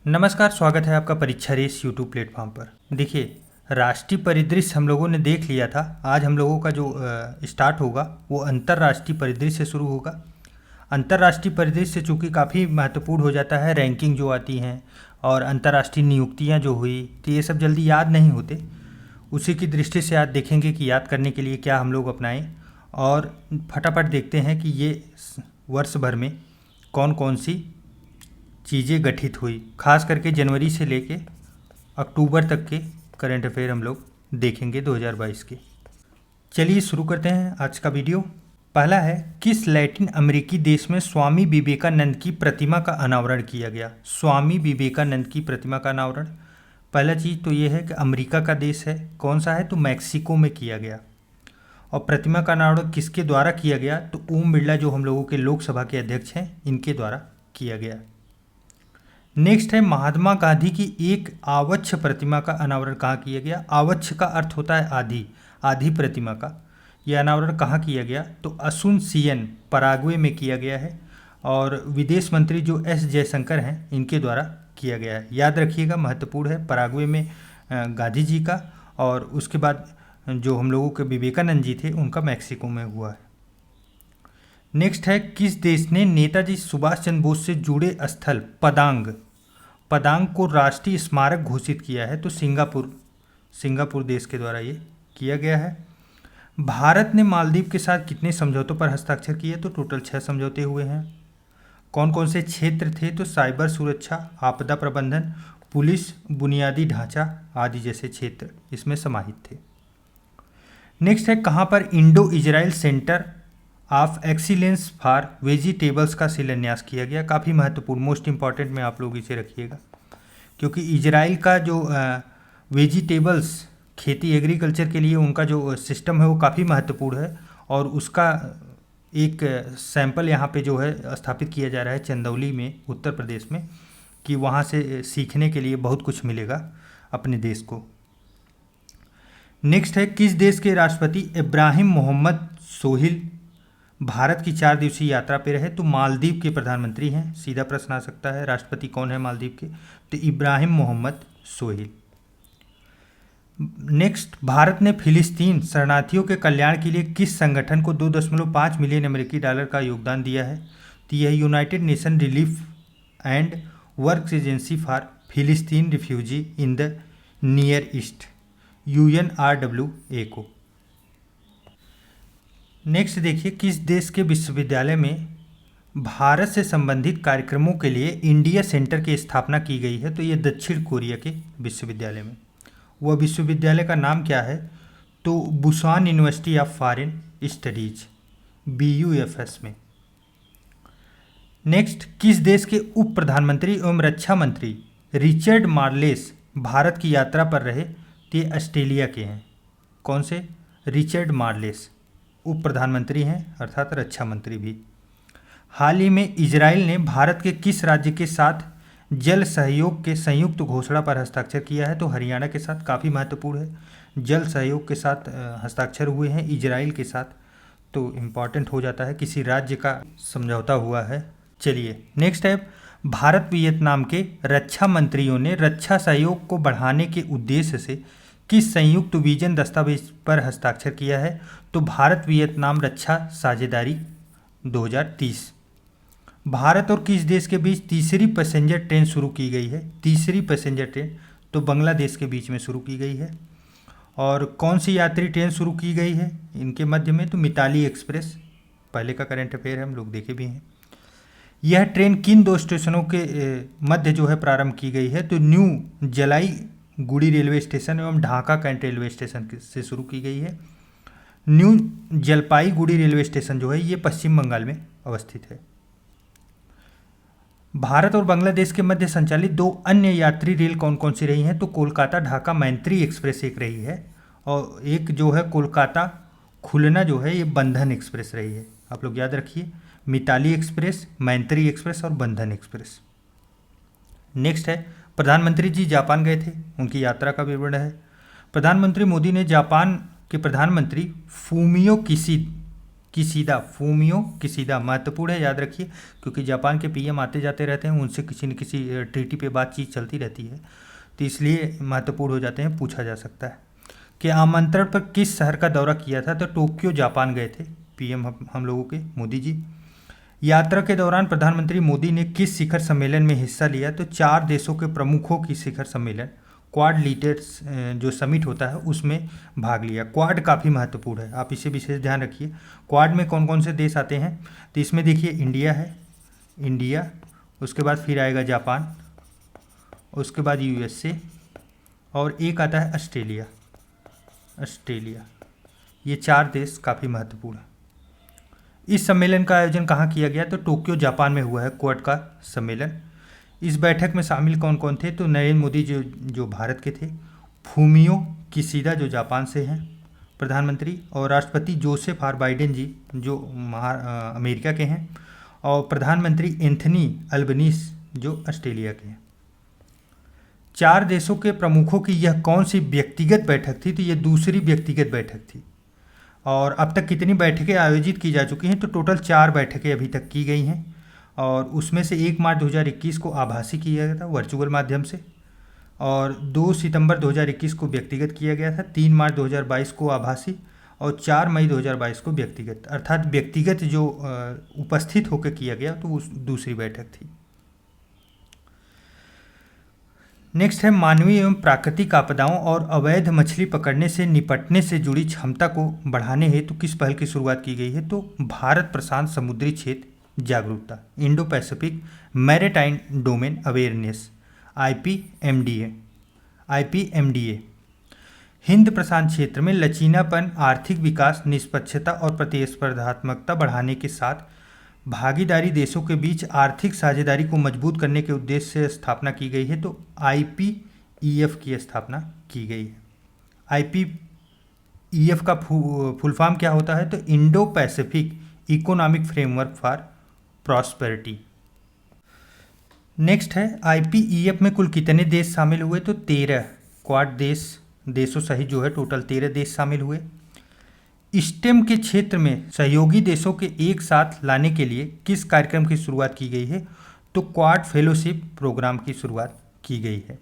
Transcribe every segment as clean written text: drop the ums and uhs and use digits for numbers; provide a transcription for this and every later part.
नमस्कार, स्वागत है आपका परीक्षा रेस यूट्यूब प्लेटफॉर्म पर। देखिए, राष्ट्रीय परिदृश्य हम लोगों ने देख लिया था। आज हम लोगों का जो स्टार्ट होगा वो अंतर्राष्ट्रीय परिदृश्य से शुरू होगा। अंतर्राष्ट्रीय परिदृश्य चूँकि काफ़ी महत्वपूर्ण हो जाता है, रैंकिंग जो आती हैं और अंतर्राष्ट्रीय नियुक्तियाँ जो हुई, तो ये सब जल्दी याद नहीं होते। उसी की दृष्टि से आज देखेंगे कि याद करने के लिए क्या हम लोग अपनाएं, और फटाफट देखते हैं कि ये वर्ष भर में कौन कौन सी चीज़ें गठित हुई। खास करके जनवरी से लेके अक्टूबर तक के करंट अफेयर हम लोग देखेंगे 2022 के। चलिए शुरू करते हैं आज का वीडियो। पहला है, किस लैटिन अमेरिकी देश में स्वामी विवेकानंद की प्रतिमा का अनावरण किया गया? स्वामी विवेकानंद की प्रतिमा का अनावरण, पहला चीज़ तो ये है कि अमेरिका का देश है। कौन सा है? तो मैक्सिको में किया गया। और प्रतिमा का अनावरण किसके द्वारा किया गया? तो ओम बिरला, जो हम लोगों के लोकसभा के अध्यक्ष हैं, इनके द्वारा किया गया। नेक्स्ट है, महात्मा गांधी की एक आवक्ष प्रतिमा का अनावरण कहाँ किया गया? आवक्ष का अर्थ होता है आधी, आधी प्रतिमा का। यह अनावरण कहाँ किया गया? तो असुनसियन, पराग्वे में किया गया है। और विदेश मंत्री जो एस जयशंकर हैं, इनके द्वारा किया गया है। याद रखिएगा, महत्वपूर्ण है। पराग्वे में गांधी जी का, और उसके बाद जो हम लोगों के विवेकानंद जी थे, उनका मैक्सिको में हुआ है। नेक्स्ट है, किस देश ने नेताजी सुभाष चंद्र बोस से जुड़े स्थल पदांग को राष्ट्रीय स्मारक घोषित किया है? तो सिंगापुर देश के द्वारा ये किया गया है। भारत ने मालदीव के साथ कितने समझौतों पर हस्ताक्षर किए? तो टोटल 6 समझौते हुए हैं। कौन कौन से क्षेत्र थे? तो साइबर सुरक्षा, आपदा प्रबंधन, पुलिस, बुनियादी ढांचा आदि जैसे क्षेत्र इसमें समाहित थे। नेक्स्ट है, कहाँ पर Indo Israel centre of excellence for vegetables का शिलान्यास किया गया? काफ़ी महत्वपूर्ण, मोस्ट इंपॉर्टेंट में आप लोग इसे रखिएगा, क्योंकि इजराइल का जो वेजिटेबल्स खेती एग्रीकल्चर के लिए उनका जो सिस्टम है वो काफ़ी महत्वपूर्ण है। और उसका एक सैंपल यहाँ पे जो है स्थापित किया जा रहा है चंदौली में, उत्तर प्रदेश में, कि वहाँ से सीखने के लिए बहुत कुछ मिलेगा अपने देश को। नेक्स्ट है, किस देश के राष्ट्रपति इब्राहिम मोहम्मद सोहिल भारत की 4 दिवसीय यात्रा पे रहे? तो मालदीव के प्रधानमंत्री हैं। सीधा प्रश्न आ सकता है, राष्ट्रपति कौन है मालदीव के? तो इब्राहिम मोहम्मद सोहिल। नेक्स्ट, भारत ने फिलिस्तीन शरणार्थियों के कल्याण के लिए किस संगठन को 2.5 मिलियन अमेरिकी डॉलर का योगदान दिया है? तो यह United Nation relief and work agency for Palestine refugee in the Near East, UNRWA को। नेक्स्ट देखिए, किस देश के विश्वविद्यालय में भारत से संबंधित कार्यक्रमों के लिए इंडिया सेंटर की स्थापना की गई है? तो ये दक्षिण कोरिया के विश्वविद्यालय में। वह विश्वविद्यालय का नाम क्या है? तो Busan university of foreign studies, BUFS में। नेक्स्ट, किस देश के उप प्रधानमंत्री एवं रक्षा मंत्री रिचर्ड मार्लेस भारत की यात्रा पर रहे? तो ये ऑस्ट्रेलिया के हैं। कौन से? रिचर्ड मार्लेस उप प्रधानमंत्री हैं, अर्थात रक्षा मंत्री भी। हाल ही में इजराइल ने भारत के किस राज्य के साथ जल सहयोग के संयुक्त घोषणा पर हस्ताक्षर किया है? तो हरियाणा के साथ। काफ़ी महत्वपूर्ण है, जल सहयोग के साथ हस्ताक्षर हुए हैं इजराइल के साथ, तो इम्पॉर्टेंट हो जाता है, किसी राज्य का समझौता हुआ है। चलिए नेक्स्ट है, भारत वियतनाम के रक्षा मंत्रियों ने रक्षा सहयोग को बढ़ाने के उद्देश्य से किस संयुक्त विजन दस्तावेज पर हस्ताक्षर किया है? तो भारत वियतनाम रक्षा साझेदारी 2030। भारत और किस देश के बीच तीसरी पैसेंजर ट्रेन शुरू की गई है? तीसरी पैसेंजर ट्रेन तो बांग्लादेश के बीच में शुरू की गई है। और कौन सी यात्री ट्रेन शुरू की गई है इनके मध्य में? तो मिताली एक्सप्रेस, पहले का करंट अफेयर है, हम लोग देखे भी हैं। यह ट्रेन किन 2 स्टेशनों के मध्य जो है प्रारंभ की गई है? तो न्यू जलाईगुड़ी रेलवे स्टेशन एवं ढाका कैंट रेलवे स्टेशन से शुरू की गई है। न्यू जलपाईगुड़ी रेलवे स्टेशन जो है ये पश्चिम बंगाल में अवस्थित है। भारत और बांग्लादेश के मध्य संचालित 2 अन्य यात्री रेल कौन कौन सी रही हैं? तो कोलकाता ढाका मैत्री एक्सप्रेस एक रही है, और एक जो है कोलकाता खुलना जो है ये बंधन एक्सप्रेस रही है। आप लोग याद रखिए, मिताली एक्सप्रेस, मैत्री एक्सप्रेस और बंधन एक्सप्रेस। नेक्स्ट है, प्रधानमंत्री जी जापान गए थे, उनकी यात्रा का विवरण है। प्रधानमंत्री मोदी ने जापान के प्रधानमंत्री Fumio Kishida Kishida, Fumio Kishida महत्वपूर्ण है, याद रखिए, क्योंकि जापान के पीएम आते जाते रहते हैं, उनसे किसी न किसी ट्रीटी पे बातचीत चलती रहती है, तो इसलिए महत्वपूर्ण हो जाते हैं, पूछा जा सकता है। कि आमंत्रण पर किस शहर का दौरा किया था, तो टोक्यो जापान गए थे पीएम हम लोगों के मोदी जी। यात्रा के दौरान प्रधानमंत्री मोदी ने किस शिखर सम्मेलन में हिस्सा लिया, तो 4 देशों के प्रमुखों की शिखर सम्मेलन, क्वाड लीडर्स जो समिट होता है उसमें भाग लिया। क्वाड काफ़ी महत्वपूर्ण है, आप इसे विशेष ध्यान रखिए। क्वाड में कौन कौन से देश आते हैं, तो इसमें देखिए इंडिया है, इंडिया, उसके बाद फिर आएगा जापान, उसके बाद यूएसए, और एक आता है ऑस्ट्रेलिया। ऑस्ट्रेलिया, ये 4 देश काफ़ी महत्वपूर्ण है। इस सम्मेलन का आयोजन कहाँ किया गया, तो टोक्यो जापान में हुआ है क्वाड का सम्मेलन। इस बैठक में शामिल कौन कौन थे, तो नरेंद्र मोदी जो भारत के थे, फूमियो किशिदा जो जापान से हैं प्रधानमंत्री, और राष्ट्रपति जोसेफ आर बाइडेन जी जो अमेरिका के हैं, और प्रधानमंत्री एंथनी अल्बनीस जो ऑस्ट्रेलिया के हैं। 4 देशों के प्रमुखों की यह कौन सी व्यक्तिगत बैठक थी, तो ये दूसरी व्यक्तिगत बैठक थी। और अब तक कितनी बैठकें आयोजित की जा चुकी हैं, तो टोटल 4 बैठकें अभी तक की गई हैं, और उसमें से 1 मार्च 2021 को आभासी किया गया था वर्चुअल माध्यम से, और 2 सितंबर 2021 को व्यक्तिगत किया गया था, 3 मार्च 2022 को आभासी, और 4 मई 2022 को व्यक्तिगत, अर्थात व्यक्तिगत जो उपस्थित होकर किया गया तो वो दूसरी बैठक थी। नेक्स्ट है मानवीय एवं प्राकृतिक आपदाओं और अवैध मछली पकड़ने से निपटने से जुड़ी क्षमता को बढ़ाने हेतु किस पहल की शुरुआत की गई है, तो भारत प्रशांत समुद्री क्षेत्र जागरूकता, Indo Pacific maritime domain awareness, IPMDA। हिंद प्रशांत क्षेत्र में लचीलापन, आर्थिक विकास, निष्पक्षता और प्रतिस्पर्धात्मकता बढ़ाने के साथ भागीदारी देशों के बीच आर्थिक साझेदारी को मजबूत करने के उद्देश्य से स्थापना की गई है, तो IPEF की स्थापना की गई है। IPEF का फुल फॉर्म क्या होता है, तो Indo Pacific economic framework for prosperity. Next है IPEF में कुल कितने देश शामिल हुए, तो 13 क्वाड देशों सहित जो है टोटल 13 देश शामिल हुए। स्टेम के क्षेत्र में सहयोगी देशों के एक साथ लाने के लिए किस कार्यक्रम की शुरुआत की गई है, तो क्वाड फेलोशिप प्रोग्राम की शुरुआत की गई है।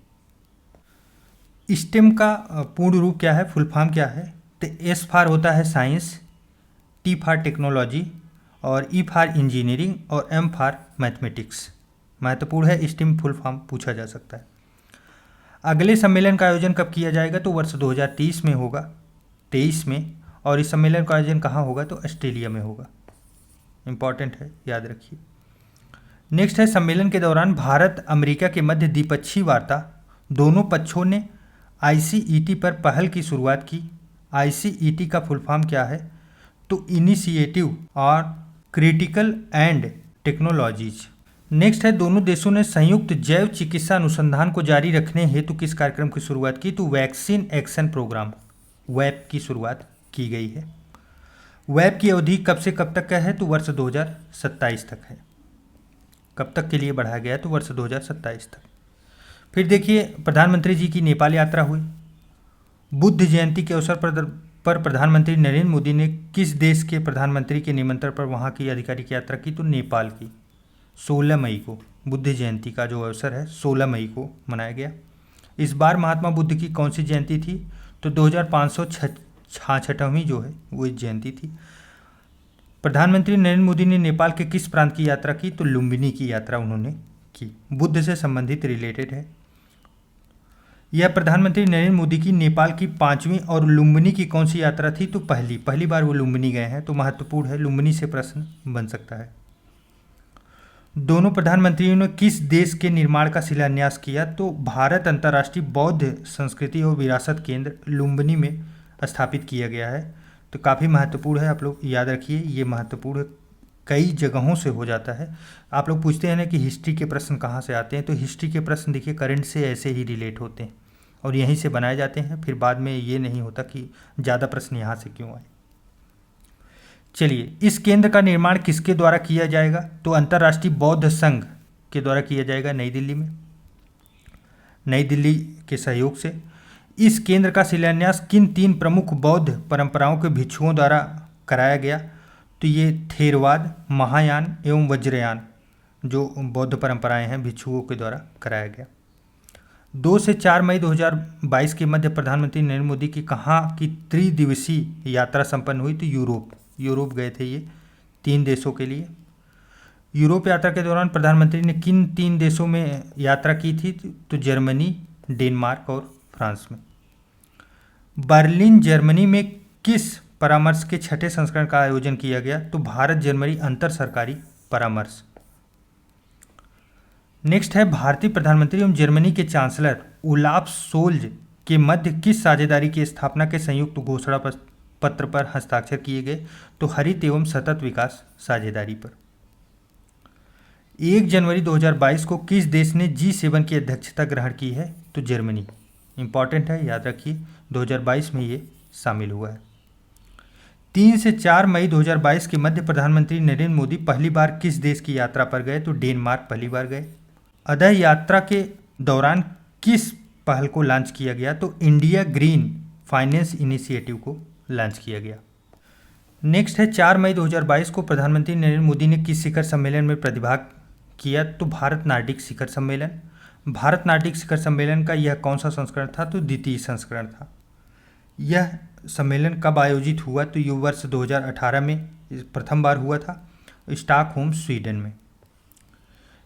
स्टेम का पूर्ण रूप क्या है, फुल फॉर्म क्या है, तो S फॉर होता है साइंस, T फॉर टेक्नोलॉजी, और E फॉर इंजीनियरिंग, और M फॉर मैथमेटिक्स। महत्वपूर्ण है, स्टेम फुल फॉर्म पूछा जा सकता है। अगले सम्मेलन का आयोजन कब किया जाएगा, तो वर्ष 2030 में होगा, 23 में, और इस सम्मेलन का आयोजन कहाँ होगा, तो ऑस्ट्रेलिया में होगा। इंपॉर्टेंट है, याद रखिए। नेक्स्ट है सम्मेलन के दौरान भारत अमेरिका के मध्य द्विपक्षीय वार्ता, दोनों पक्षों ने ICET पर पहल की शुरुआत की। ICET का फुल फॉर्म क्या है, तो इनिशिएटिव और क्रिटिकल एंड टेक्नोलॉजीज। नेक्स्ट है दोनों देशों ने संयुक्त जैव चिकित्सा अनुसंधान को जारी रखने हेतु किस कार्यक्रम की शुरुआत की, तो वैक्सीन एक्शन प्रोग्राम वैप की शुरुआत की गई है। वैप की अवधि कब से कब तक का है, तो वर्ष 2027 तक है। कब तक के लिए बढ़ाया गया है, तो वर्ष 2027 तक। फिर देखिए प्रधानमंत्री जी की नेपाल यात्रा हुई। बुद्ध जयंती के अवसर पर प्रधानमंत्री नरेंद्र मोदी ने किस देश के प्रधानमंत्री के निमंत्रण पर वहाँ की आधिकारिक यात्रा की, तो नेपाल की। 16 मई को बुद्ध जयंती का जो अवसर है 16 मई को मनाया गया। इस बार महात्मा बुद्ध की कौन सी जयंती थी, तो 2566वीं जो है वो जयंती थी। प्रधानमंत्री नरेंद्र मोदी ने नेपाल के किस प्रांत की यात्रा की, तो लुम्बिनी की यात्रा उन्होंने की। बुद्ध से संबंधित रिलेटेड है। यह प्रधानमंत्री नरेंद्र मोदी की नेपाल की 5वीं और लुम्बिनी की कौन सी यात्रा थी, तो पहली बार वो लुम्बिनी गए हैं, तो महत्वपूर्ण है, लुम्बिनी से प्रश्न बन सकता है। दोनों प्रधानमंत्रियों ने किस देश के निर्माण का शिलान्यास किया, तो भारत अंतर्राष्ट्रीय बौद्ध संस्कृति और विरासत केंद्र लुम्बिनी में स्थापित किया गया है। तो काफ़ी महत्वपूर्ण है, आप लोग याद रखिए, ये महत्वपूर्ण कई जगहों से हो जाता है। आप लोग पूछते हैं ना कि हिस्ट्री के प्रश्न कहाँ से आते हैं, तो हिस्ट्री के प्रश्न देखिए करंट से ऐसे ही रिलेट होते हैं और यहीं से बनाए जाते हैं, फिर बाद में ये नहीं होता कि ज़्यादा प्रश्न यहाँ से क्यों आए। चलिए, इस केंद्र का निर्माण किसके द्वारा किया जाएगा, तो अंतर्राष्ट्रीय बौद्ध संघ के द्वारा किया जाएगा नई दिल्ली में, नई दिल्ली के सहयोग से। इस केंद्र का शिलान्यास किन 3 प्रमुख बौद्ध परंपराओं के भिक्षुओं द्वारा कराया गया, तो ये थेरवाद, महायान एवं वज्रयान जो बौद्ध परंपराएं हैं भिक्षुओं के द्वारा कराया गया। 2 से 4 मई 2022 के मध्य प्रधानमंत्री नरेंद्र मोदी की कहाँ की त्रिदिवसीय यात्रा संपन्न हुई? तो यूरोप गए थे ये 3 देशों के लिए। यूरोप यात्रा के दौरान प्रधानमंत्री ने किन 3 देशों में यात्रा की थी? तो जर्मनी, डेनमार्क और फ्रांस में। बर्लिन जर्मनी में किस परामर्श के 6ठे संस्करण का आयोजन किया गया? तो भारत जर्मनी अंतर सरकारी परामर्श। नेक्स्ट है, भारतीय प्रधानमंत्री एवं जर्मनी के चांसलर ओलाफ सोल्ज के मध्य किस साझेदारी की स्थापना के संयुक्त घोषणा पत्र पर हस्ताक्षर किए गए? तो हरित एवं सतत विकास साझेदारी पर। 1 जनवरी 2022 को किस देश ने G7 की अध्यक्षता ग्रहण की है? तो जर्मनी। इंपॉर्टेंट है, याद रखिए 2022 में ये शामिल हुआ है। 3 से 4 मई 2022 के मध्य प्रधानमंत्री नरेंद्र मोदी पहली बार किस देश की यात्रा पर गए? तो डेनमार्क पहली बार गए। अदय यात्रा के दौरान किस पहल को लॉन्च किया गया? तो इंडिया ग्रीन फाइनेंस इनिशिएटिव को लॉन्च किया गया। नेक्स्ट है, 4 मई 2022 को प्रधानमंत्री नरेंद्र मोदी ने किस शिखर सम्मेलन में प्रतिभाग किया? तो भारत नार्डिक शिखर सम्मेलन। भारत नार्डिक शिखर सम्मेलन का यह कौन सा संस्करण था? तो द्वितीय संस्करण था। यह सम्मेलन कब आयोजित हुआ? तो ये वर्ष 2018 में प्रथम बार हुआ था, स्टॉकहोम स्वीडन में।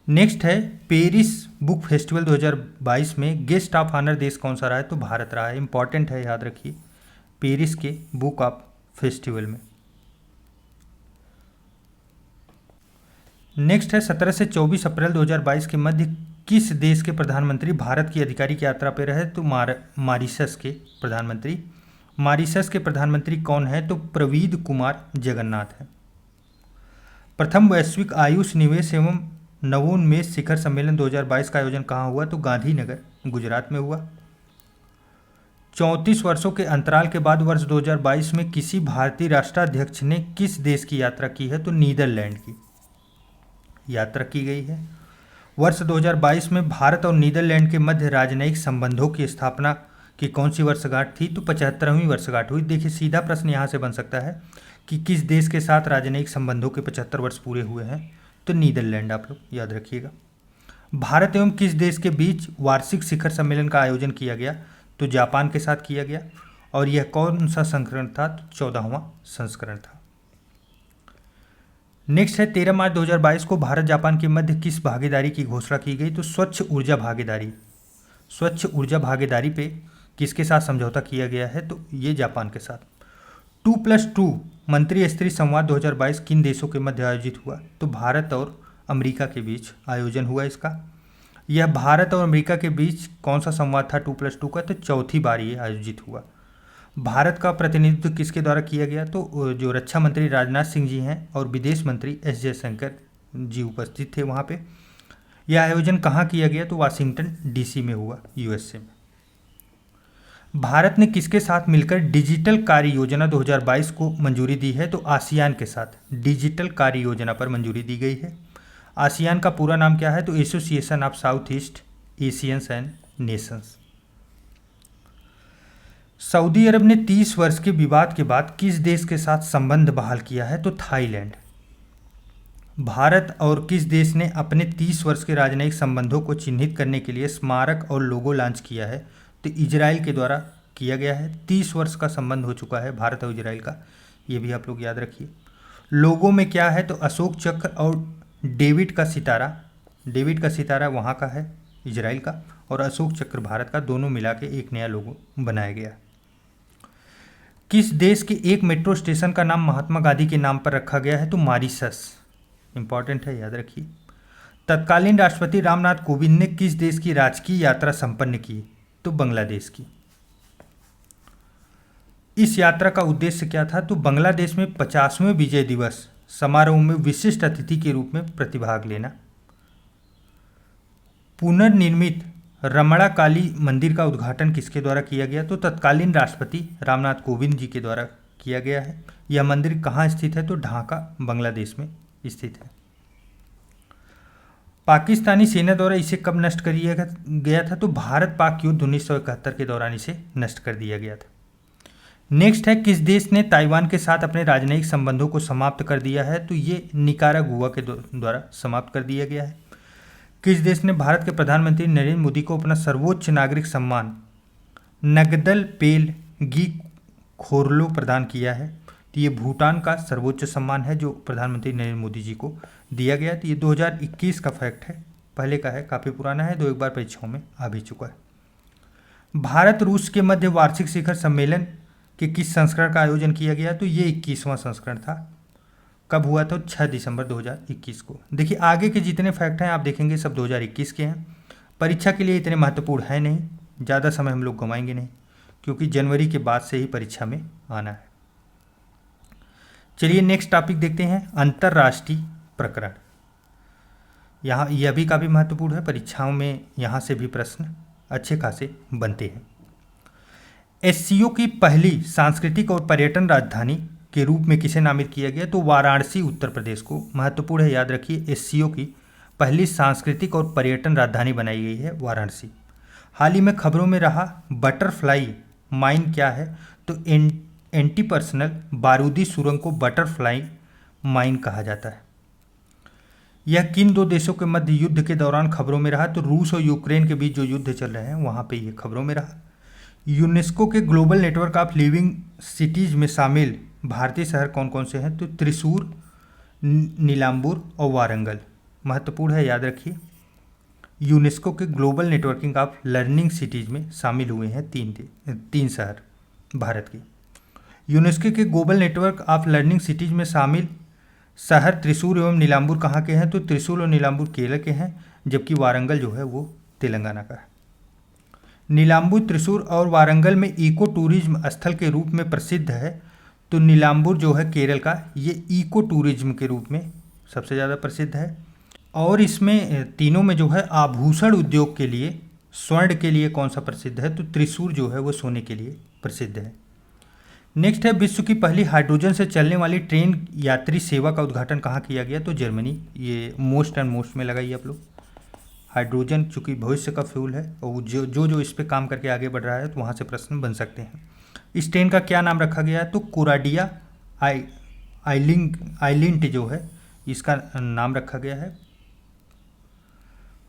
नेक्स्ट है, पेरिस बुक फेस्टिवल 2022 में गेस्ट ऑफ ऑनर देश कौन सा रहा है? तो भारत रहा है। इंपॉर्टेंट है, याद रखिए पेरिस के बुक ऑफ फेस्टिवल में। नेक्स्ट है, 17 से 24 अप्रैल 2022 के मध्य किस देश के प्रधानमंत्री भारत की आधिकारिक यात्रा पर रहे? तो मॉरिशस के प्रधानमंत्री। मॉरिशस के प्रधानमंत्री कौन है? तो प्रवीद कुमार जगन्नाथ है। प्रथम वैश्विक आयुष निवेश एवं नवोन्मेष शिखर सम्मेलन 2022 का आयोजन कहाँ हुआ? तो गांधीनगर, गुजरात में हुआ। 34 वर्षों के अंतराल के बाद वर्ष 2022 में किसी भारतीय राष्ट्राध्यक्ष ने किस देश की यात्रा की है? तो नीदरलैंड की यात्रा की गई है। वर्ष 2022 में भारत और नीदरलैंड के मध्य राजनयिक संबंधों की स्थापना की कौन सी वर्षगांठ थी? तो 75वीं वर्षगांठ हुई। देखिए, सीधा प्रश्न यहाँ से बन सकता है कि किस देश के साथ राजनयिक संबंधों के 75 वर्ष पूरे हुए हैं? तो नीदरलैंड, आप लोग याद रखिएगा। भारत एवं किस देश के बीच वार्षिक शिखर सम्मेलन का आयोजन किया गया? तो जापान के साथ किया गया। और यह कौन सा संस्करण था? तो 14वां संस्करण था। नेक्स्ट है, 13 मार्च 2022 को भारत जापान के मध्य किस भागीदारी की घोषणा की गई? तो स्वच्छ ऊर्जा भागीदारी। स्वच्छ ऊर्जा भागीदारी पे किसके साथ समझौता किया गया है? तो ये जापान के साथ। 2+2 मंत्री स्तरीय संवाद 2022 किन देशों के मध्य आयोजित हुआ? तो भारत और अमेरिका के बीच आयोजन हुआ इसका। यह भारत और अमेरिका के बीच कौन सा संवाद था 2+2 का? तो चौथी बार ये आयोजित हुआ। भारत का प्रतिनिधित्व किसके द्वारा किया गया? तो जो रक्षा मंत्री राजनाथ सिंह जी हैं और विदेश मंत्री एस जयशंकर जी उपस्थित थे वहाँ पे। यह आयोजन कहाँ किया गया? तो वाशिंगटन DC में हुआ, USA में। भारत ने किसके साथ मिलकर डिजिटल कार्य योजना 2022 को मंजूरी दी है? तो आसियान के साथ डिजिटल कार्य योजना पर मंजूरी दी गई है। आसियान का पूरा नाम क्या है? तो Association of South East Asians and Nations. सऊदी अरब ने 30 वर्ष के विवाद के बाद किस देश के साथ संबंध बहाल किया है? तो थाईलैंड। भारत और किस देश ने अपने 30 वर्ष के राजनयिक संबंधों को चिन्हित करने के लिए स्मारक और लोगो लॉन्च किया है? तो इजराइल के द्वारा किया गया है। 30 वर्ष का संबंध हो चुका है भारत और इजराइल का, ये भी आप लोग याद रखिए। लोगों में क्या है? तो अशोक चक्र और डेविड का सितारा। डेविड का सितारा वहाँ का है, इजराइल का, और अशोक चक्र भारत का, दोनों मिला के एक नया लोगो बनाया गया। किस देश के एक मेट्रो स्टेशन का नाम महात्मा गांधी के नाम पर रखा गया है? तो मॉरिशस। इंपॉर्टेंट है, याद रखिए। तत्कालीन राष्ट्रपति रामनाथ कोविंद ने किस देश की राजकीय यात्रा संपन्न की? तो बांग्लादेश की। इस यात्रा का उद्देश्य क्या था? तो बांग्लादेश में 50वें विजय दिवस समारोह में विशिष्ट अतिथि के रूप में प्रतिभाग लेना। पुनर्निर्मित रमणा काली मंदिर का उद्घाटन किसके द्वारा किया गया? तो तत्कालीन राष्ट्रपति रामनाथ कोविंद जी के द्वारा किया गया है। यह मंदिर कहाँ स्थित है? तो ढाका, बांग्लादेश में स्थित है। पाकिस्तानी सेना द्वारा इसे कब नष्ट कर दिया गया था? तो भारत पाक युद्ध 1971 के दौरान इसे नष्ट कर दिया गया था। नेक्स्ट है, किस देश ने ताइवान के साथ अपने राजनयिक संबंधों को समाप्त कर दिया है? तो ये निकारागुआ के द्वारा समाप्त कर दिया गया है। किस देश ने भारत के प्रधानमंत्री नरेंद्र मोदी को अपना सर्वोच्च नागरिक सम्मान नगदल पेल गी खोरलो प्रदान किया है? तो ये भूटान का सर्वोच्च सम्मान है जो प्रधानमंत्री नरेंद्र मोदी जी को दिया गया। तो ये 2021 का फैक्ट है, पहले का है, काफ़ी पुराना है, एक बार परीक्षाओं में आ भी चुका है। भारत रूस के मध्य वार्षिक शिखर सम्मेलन के किस संस्करण का आयोजन किया गया? तो ये 21वां संस्करण था। कब हुआ था? 6 दिसंबर 2021 को। देखिए आगे के जितने फैक्ट हैं आप देखेंगे सब 2021 के हैं। परीक्षा के लिए इतने महत्वपूर्ण है नहीं, ज़्यादा समय हम लोग गंवाएंगे नहीं, क्योंकि जनवरी के बाद से ही परीक्षा में आना है। चलिए नेक्स्ट टॉपिक देखते हैं, अंतर्राष्ट्रीय प्रकरण। यहाँ यह भी काफ़ी महत्वपूर्ण है, परीक्षाओं में यहाँ से भी प्रश्न अच्छे खासे बनते हैं। एससीओ की पहली सांस्कृतिक और पर्यटन राजधानी के रूप में किसे नामित किया गया? तो वाराणसी उत्तर प्रदेश को। महत्वपूर्ण है, याद रखिए, एससीओ की पहली सांस्कृतिक और पर्यटन राजधानी बनाई गई है वाराणसी। हाल ही में खबरों में रहा बटरफ्लाई माइन क्या है? तो एंटी पर्सनल बारूदी सुरंग को बटरफ्लाई माइन कहा जाता है। यह किन दो देशों के मध्य युद्ध के दौरान खबरों में रहा? तो रूस और यूक्रेन के बीच जो युद्ध चल रहे हैं वहाँ पे ये खबरों में रहा। यूनेस्को के global network of living cities में शामिल भारतीय शहर कौन कौन से हैं? तो त्रिशूर, नीलांबूर और वारंगल। महत्वपूर्ण है, याद रखिए, यूनेस्को के global networking of learning cities में शामिल हुए हैं तीन शहर भारत के। यूनेस्को के global network of learning cities में शामिल शहर त्रिशूर एवं नीलांबूर कहाँ के हैं? तो त्रिशूर और नीलांबूर केरल के हैं, जबकि वारंगल जो है वो तेलंगाना का है। नीलांबूर, त्रिशूर और वारंगल में इको टूरिज्म स्थल के रूप में प्रसिद्ध है। तो नीलांबूर जो है केरल का, ये इको टूरिज्म के रूप में सबसे ज़्यादा प्रसिद्ध है। और इसमें तीनों में जो है आभूषण उद्योग के लिए, स्वर्ण के लिए कौन सा प्रसिद्ध है? तो त्रिशूर जो है वो सोने के लिए प्रसिद्ध है। नेक्स्ट है, विश्व की पहली हाइड्रोजन से चलने वाली ट्रेन यात्री सेवा का उद्घाटन कहाँ किया गया? तो जर्मनी। ये मोस्ट एंड मोस्ट में लगाइए आप लोग। हाइड्रोजन चूँकि भविष्य का फ्यूल है और जो इस पे काम करके आगे बढ़ रहा है तो वहाँ से प्रश्न बन सकते हैं। इस ट्रेन का क्या नाम रखा गया है? तो कोराडिया आइलिंट जो है इसका नाम रखा गया है।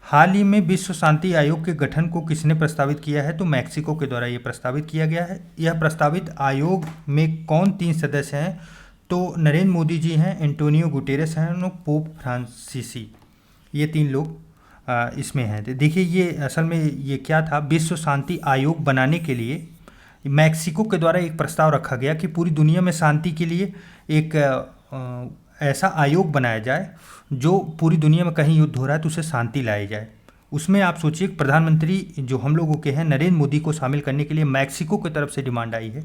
हाल ही में विश्व शांति आयोग के गठन को किसने प्रस्तावित किया है? तो मैक्सिको के द्वारा ये प्रस्तावित किया गया है। यह प्रस्तावित आयोग में कौन 3 सदस्य हैं? तो नरेंद्र मोदी जी हैं, एंटोनियो गुटेरेस हैं और पोप फ्रांसीसी। ये 3 लोग इसमें हैं। तो देखिए ये असल में ये क्या था, विश्व शांति आयोग बनाने के लिए मैक्सिको के द्वारा एक प्रस्ताव रखा गया कि पूरी दुनिया में शांति के लिए एक ऐसा आयोग बनाया जाए जो पूरी दुनिया में कहीं युद्ध हो रहा है तो उसे शांति लाई जाए। उसमें आप सोचिए प्रधानमंत्री जो हम लोगों के हैं नरेंद्र मोदी को शामिल करने के लिए मैक्सिको की तरफ से डिमांड आई है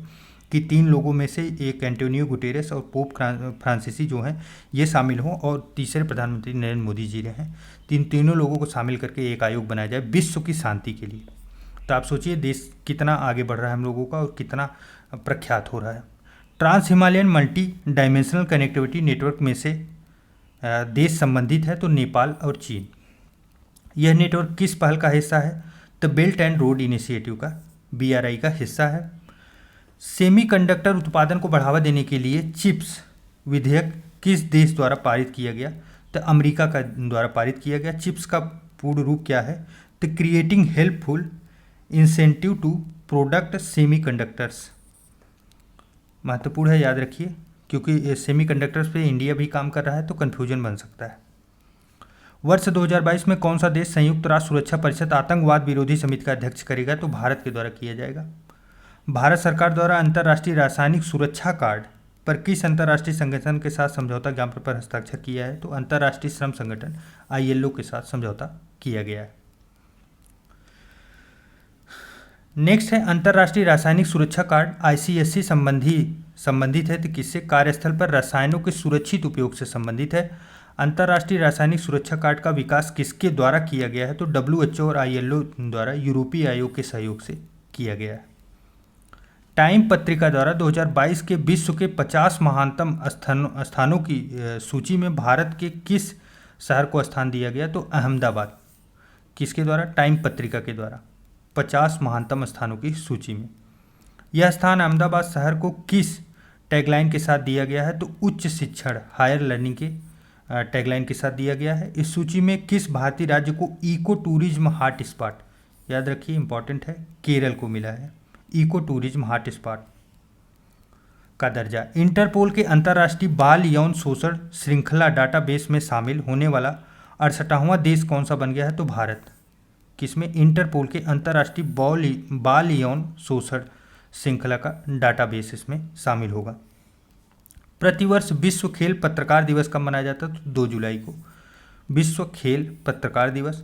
कि 3 लोगों में से एक एंटोनियो गुटेरेस और पोप फ्रांसीसी जो हैं ये शामिल हों और तीसरे प्रधानमंत्री नरेंद्र मोदी जी रहे। तीनों लोगों को शामिल करके एक आयोग बनाया जाए विश्व की शांति के लिए। तो आप सोचिए देश कितना आगे बढ़ रहा है हम लोगों का और कितना प्रख्यात हो रहा है। Trans Himalayan multi dimensional connectivity network में से देश संबंधित है तो नेपाल और चीन। यह नेटवर्क किस पहल का हिस्सा है? तो बेल्ट एंड रोड इनिशिएटिव का, BRI का हिस्सा है। सेमीकंडक्टर उत्पादन को बढ़ावा देने के लिए चिप्स विधेयक किस देश द्वारा पारित किया गया? तो अमेरिका का द्वारा पारित किया गया। चिप्स का पूर्ण रूप क्या है? तो creating helpful incentive to product semiconductors. महत्वपूर्ण है, याद रखिए, क्योंकि सेमीकंडक्टर्स पे इंडिया भी काम कर रहा है तो कन्फ्यूजन बन सकता है। वर्ष 2022 में कौन सा देश संयुक्त राष्ट्र सुरक्षा परिषद आतंकवाद विरोधी समिति का अध्यक्ष करेगा? तो भारत के द्वारा किया जाएगा। भारत सरकार द्वारा अंतर्राष्ट्रीय रासायनिक सुरक्षा कार्ड पर किस अंतर्राष्ट्रीय संगठन के साथ समझौता ज्ञापन पर हस्ताक्षर किया है? तो अंतर्राष्ट्रीय श्रम संगठन ILO के साथ समझौता किया गया है। नेक्स्ट है, अंतर्राष्ट्रीय रासायनिक सुरक्षा कार्ड ICSC संबंधित है तो किससे? कार्यस्थल पर रसायनों के सुरक्षित उपयोग से संबंधित है। अंतर्राष्ट्रीय रासायनिक सुरक्षा कार्ड का विकास किसके द्वारा किया गया है? तो WHO और ILO द्वारा यूरोपीय आयोग के सहयोग से किया गया है। टाइम पत्रिका द्वारा 2022 के विश्व के 50 महानतम स्थानों की सूची में भारत के किस शहर को स्थान दिया गया? तो अहमदाबाद। किसके द्वारा? टाइम पत्रिका के द्वारा 50 महानतम स्थानों की सूची में। यह स्थान अहमदाबाद शहर को किस टैगलाइन के साथ दिया गया है? तो उच्च शिक्षण, हायर लर्निंग के टैगलाइन के साथ दिया गया है। इस सूची में किस भारतीय राज्य को इको टूरिज्म हॉट स्पॉट, याद रखिए इंपॉर्टेंट है, केरल को मिला है इको टूरिज्म हॉट स्पॉट का दर्जा। इंटरपोल के अंतर्राष्ट्रीय बाल यौन शोषण श्रृंखला डाटाबेस में शामिल होने वाला 68वां देश कौन सा बन गया है? तो भारत। किसमें? इंटरपोल के अंतर्राष्ट्रीय बाल यौन शोषण श्रृंखला का डाटाबेस इसमें शामिल होगा। प्रतिवर्ष विश्व खेल पत्रकार दिवस कब मनाया जाता है? तो 2 जुलाई को विश्व खेल पत्रकार दिवस।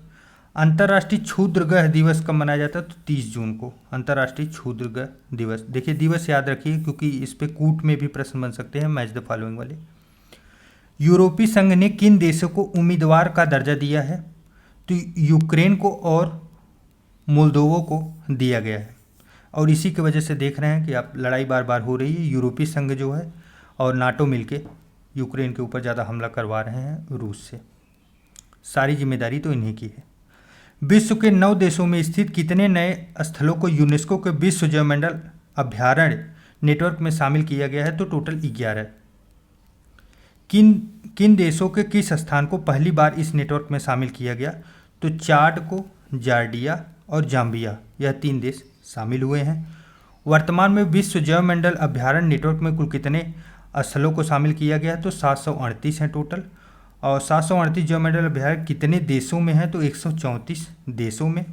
अंतर्राष्ट्रीय क्षुद्रग्रह दिवस कब मनाया जाता है? तो 30 जून को अंतर्राष्ट्रीय क्षुद्रग्रह दिवस। देखिए दिवस याद रखिए क्योंकि इस पे कूट में भी प्रश्न बन सकते हैं, मैच द फॉलोइंग वाले। यूरोपीय संघ ने किन देशों को उम्मीदवार का दर्जा दिया है? तो यूक्रेन को और मोल्दोवो को दिया गया है। और इसी की वजह से देख रहे हैं कि आप लड़ाई बार बार हो रही है। यूरोपीय संघ जो है और नाटो मिलके यूक्रेन के ऊपर ज़्यादा हमला करवा रहे हैं रूस से। सारी जिम्मेदारी तो इन्हीं की है। विश्व के 9 देशों में स्थित कितने नए स्थलों को यूनेस्को के विश्व जैवमंडल अभ्यारण्य नेटवर्क में शामिल किया गया है? तो टोटल 11। किन देशों के किस स्थान को पहली बार इस नेटवर्क में शामिल किया गया? तो चाड को, जार्डिया और जाम्बिया, यह 3 देश शामिल हुए हैं। वर्तमान में विश्व जैवमंडल अभ्यारण्य नेटवर्क में कुल कितने स्थलों को शामिल किया गया है? तो 738 हैं टोटल। और 738 जैवमंडल अभ्यारण्य कितने देशों में है? तो 134 देशों में।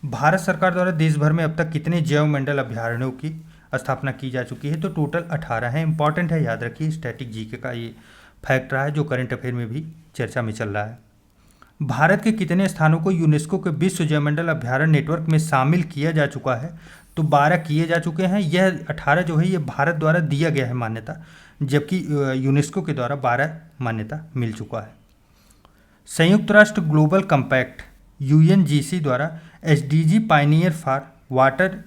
भारत सरकार द्वारा देश भर में अब तक कितने जैवमंडल अभ्यारण्यों की स्थापना की जा चुकी है? तो टोटल 18 है। इंपॉर्टेंट है, याद रखिए, स्टैटिक जीके का ये फैक्ट रहा है जो करंट अफेयर में भी चर्चा में चल रहा है। भारत के कितने स्थानों को यूनेस्को के विश्व जैवमंडल अभ्यारण्य नेटवर्क में शामिल किया जा चुका है? तो 12 किए जा चुके हैं। यह 18 जो है ये भारत द्वारा दिया गया है मान्यता, जबकि यूनेस्को के द्वारा 12 मान्यता मिल चुका है। संयुक्त राष्ट्र ग्लोबल कम्पैक्ट UNGC द्वारा SDG Pioneer for water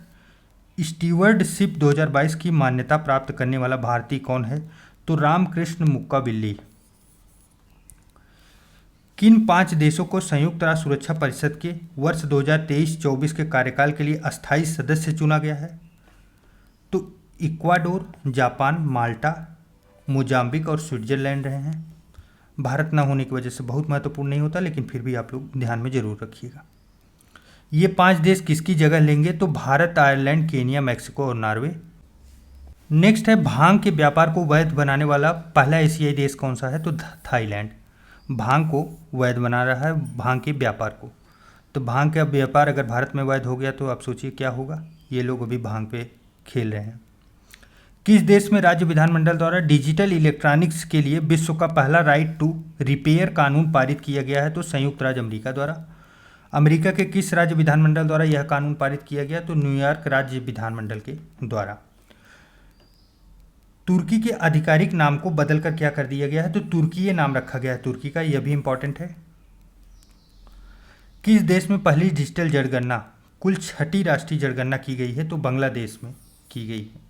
stewardship 2022 की मान्यता प्राप्त करने वाला भारतीय कौन है? तो रामकृष्ण मुक्काबिल्ली। किन 5 देशों को संयुक्त राष्ट्र सुरक्षा परिषद के वर्ष 2023-24 के कार्यकाल के लिए अस्थायी सदस्य चुना गया है? तो इक्वाडोर, जापान, माल्टा, मोजाम्बिक और स्विट्जरलैंड रहे हैं। भारत ना होने की वजह से बहुत महत्वपूर्ण नहीं होता, लेकिन फिर भी आप लोग ध्यान में जरूर रखिएगा। ये 5 देश किसकी जगह लेंगे? तो भारत, आयरलैंड, केनिया, मैक्सिको और नॉर्वे। नेक्स्ट है भांग के व्यापार को वैध बनाने वाला पहला एशियाई देश कौन सा है? तो थाईलैंड भांग को वैध बना रहा है, भांग के व्यापार को। तो भांग का व्यापार अगर भारत में वैध हो गया तो आप सोचिए क्या होगा। ये लोग अभी भांग पे खेल रहे हैं। किस देश में राज्य विधानमंडल द्वारा डिजिटल इलेक्ट्रॉनिक्स के लिए विश्व का पहला राइट टू रिपेयर कानून पारित किया गया है? तो संयुक्त राज्य अमेरिका द्वारा। अमेरिका के किस राज्य विधानमंडल द्वारा यह कानून पारित किया गया? तो न्यूयॉर्क राज्य विधानमंडल के द्वारा। तुर्की के आधिकारिक नाम को बदलकर क्या कर दिया गया है? तो तुर्की नाम रखा गया है तुर्की का, यह भी इंपॉर्टेंट है। किस देश में पहली डिजिटल जनगणना कुल 6ठी राष्ट्रीय जनगणना की गई है? तो बांग्लादेश में की गई है।